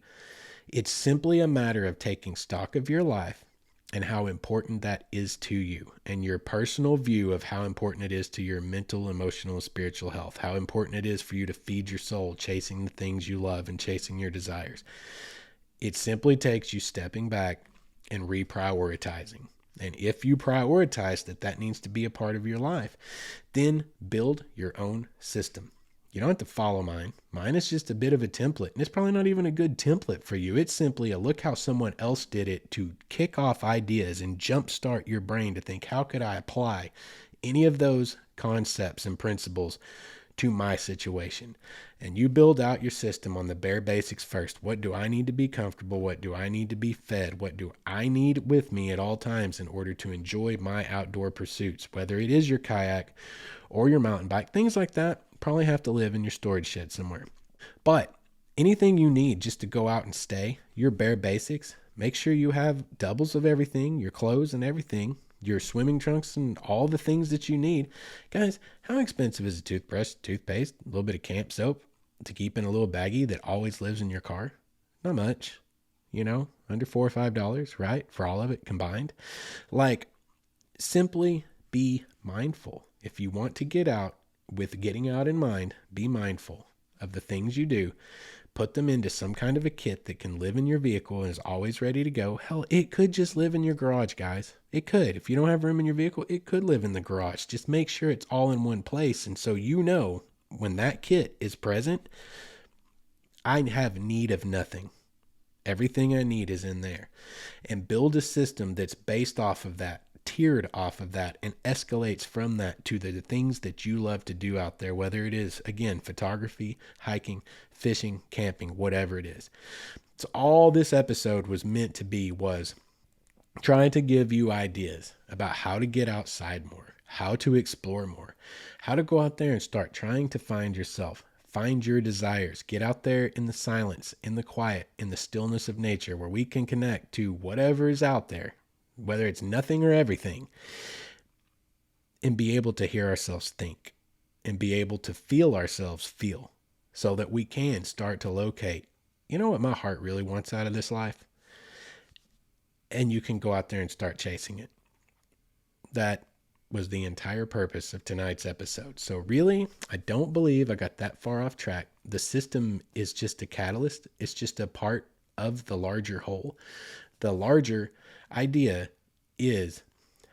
It's simply a matter of taking stock of your life and how important that is to you, and your personal view of how important it is to your mental, emotional, spiritual health, how important it is for you to feed your soul, chasing the things you love and chasing your desires. It simply takes you stepping back and reprioritizing. And if you prioritize that needs to be a part of your life, then build your own system. You don't have to follow mine. Mine is just a bit of a template. And it's probably not even a good template for you. It's simply a look how someone else did it to kick off ideas and jumpstart your brain to think, how could I apply any of those concepts and principles to my situation? And you build out your system on the bare basics first. What do I need to be comfortable? What do I need to be fed? What do I need with me at all times in order to enjoy my outdoor pursuits? Whether it is your kayak or your mountain bike, things like that probably have to live in your storage shed somewhere. But anything you need just to go out and stay, your bare basics, make sure you have doubles of everything, your clothes and everything, your swimming trunks and all the things that you need. Guys, how expensive is a toothbrush, toothpaste, a little bit of camp soap to keep in a little baggie that always lives in your car? Not much, under $4 or $5, right? For all of it combined. Like, simply be mindful. If you want to get out, with getting out in mind, be mindful of the things you do. Put them into some kind of a kit that can live in your vehicle and is always ready to go. Hell, it could just live in your garage, guys. It could. If you don't have room in your vehicle, it could live in the garage. Just make sure it's all in one place. And so when that kit is present, I have need of nothing. Everything I need is in there. And build a system that's based off of that, tiered off of that, and escalates from that to the things that you love to do out there, whether it is, again, photography, hiking, fishing, camping, whatever it is. So all this episode was meant to be was trying to give you ideas about how to get outside more, how to explore more, how to go out there and start trying to find yourself, find your desires, get out there in the silence, in the quiet, in the stillness of nature, where we can connect to whatever is out there, whether it's nothing or everything, and be able to hear ourselves think and be able to feel ourselves feel, so that we can start to locate, what my heart really wants out of this life? And you can go out there and start chasing it. that was the entire purpose of tonight's episode. So, really, I don't believe I got that far off track. The system is just a catalyst, it's just a part of the larger whole. The larger idea is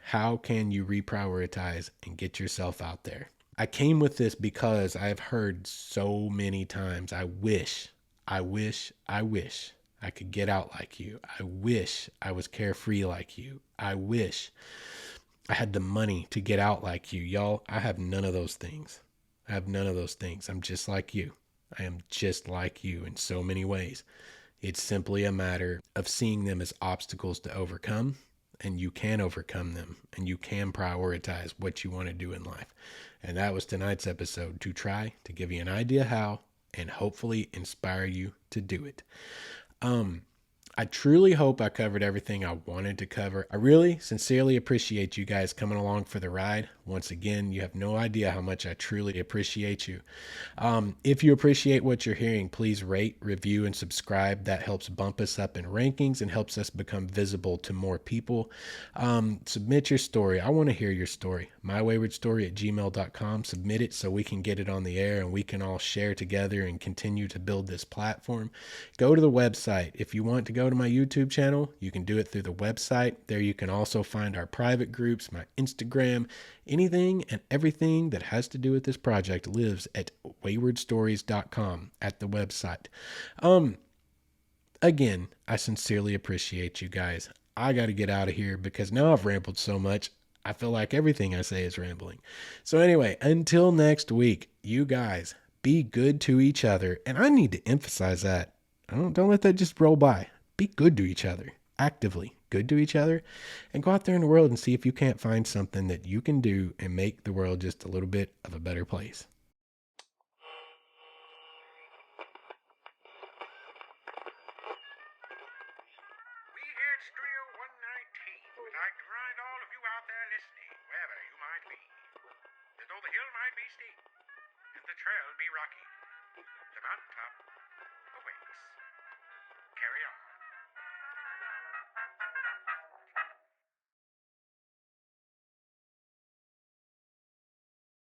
how can you reprioritize and get yourself out there? I came with this because I've heard so many times, I wish I could get out like you. I wish I was carefree like you. I wish I had the money to get out like you. Y'all, I have none of those things. I have none of those things. I'm just like you. I am just like you in so many ways. It's simply a matter of seeing them as obstacles to overcome, and you can overcome them, and you can prioritize what you want to do in life. And that was tonight's episode, to try to give you an idea how and hopefully inspire you to do it. I truly hope I covered everything I wanted to cover. I really sincerely appreciate you guys coming along for the ride. Once again, you have no idea how much I truly appreciate you. If you appreciate what you're hearing, please rate, review, and subscribe. That helps bump us up in rankings and helps us become visible to more people. Submit your story. I want to hear your story. mywaywardstory@gmail.com. Submit it so we can get it on the air and we can all share together and continue to build this platform. Go to the website. If you want to go to my YouTube channel, you can do it through the website. There you can also find our private groups, my Instagram, anything and everything that has to do with this project lives at waywardstories.com at the website. Again, I sincerely appreciate you guys. I got to get out of here because now I've rambled so much. I feel like everything I say is rambling. So anyway, until next week, you guys be good to each other. And I need to emphasize that. Don't let that just roll by. Be good to each other, actively good to each other, and go out there in the world and see if you can't find something that you can do and make the world just a little bit of a better place.
We here at Studio 119 would like to remind all of you out there listening, wherever you might be, that though the hill might be steep and the trail be rocky, the mountaintop awaits. Carry on.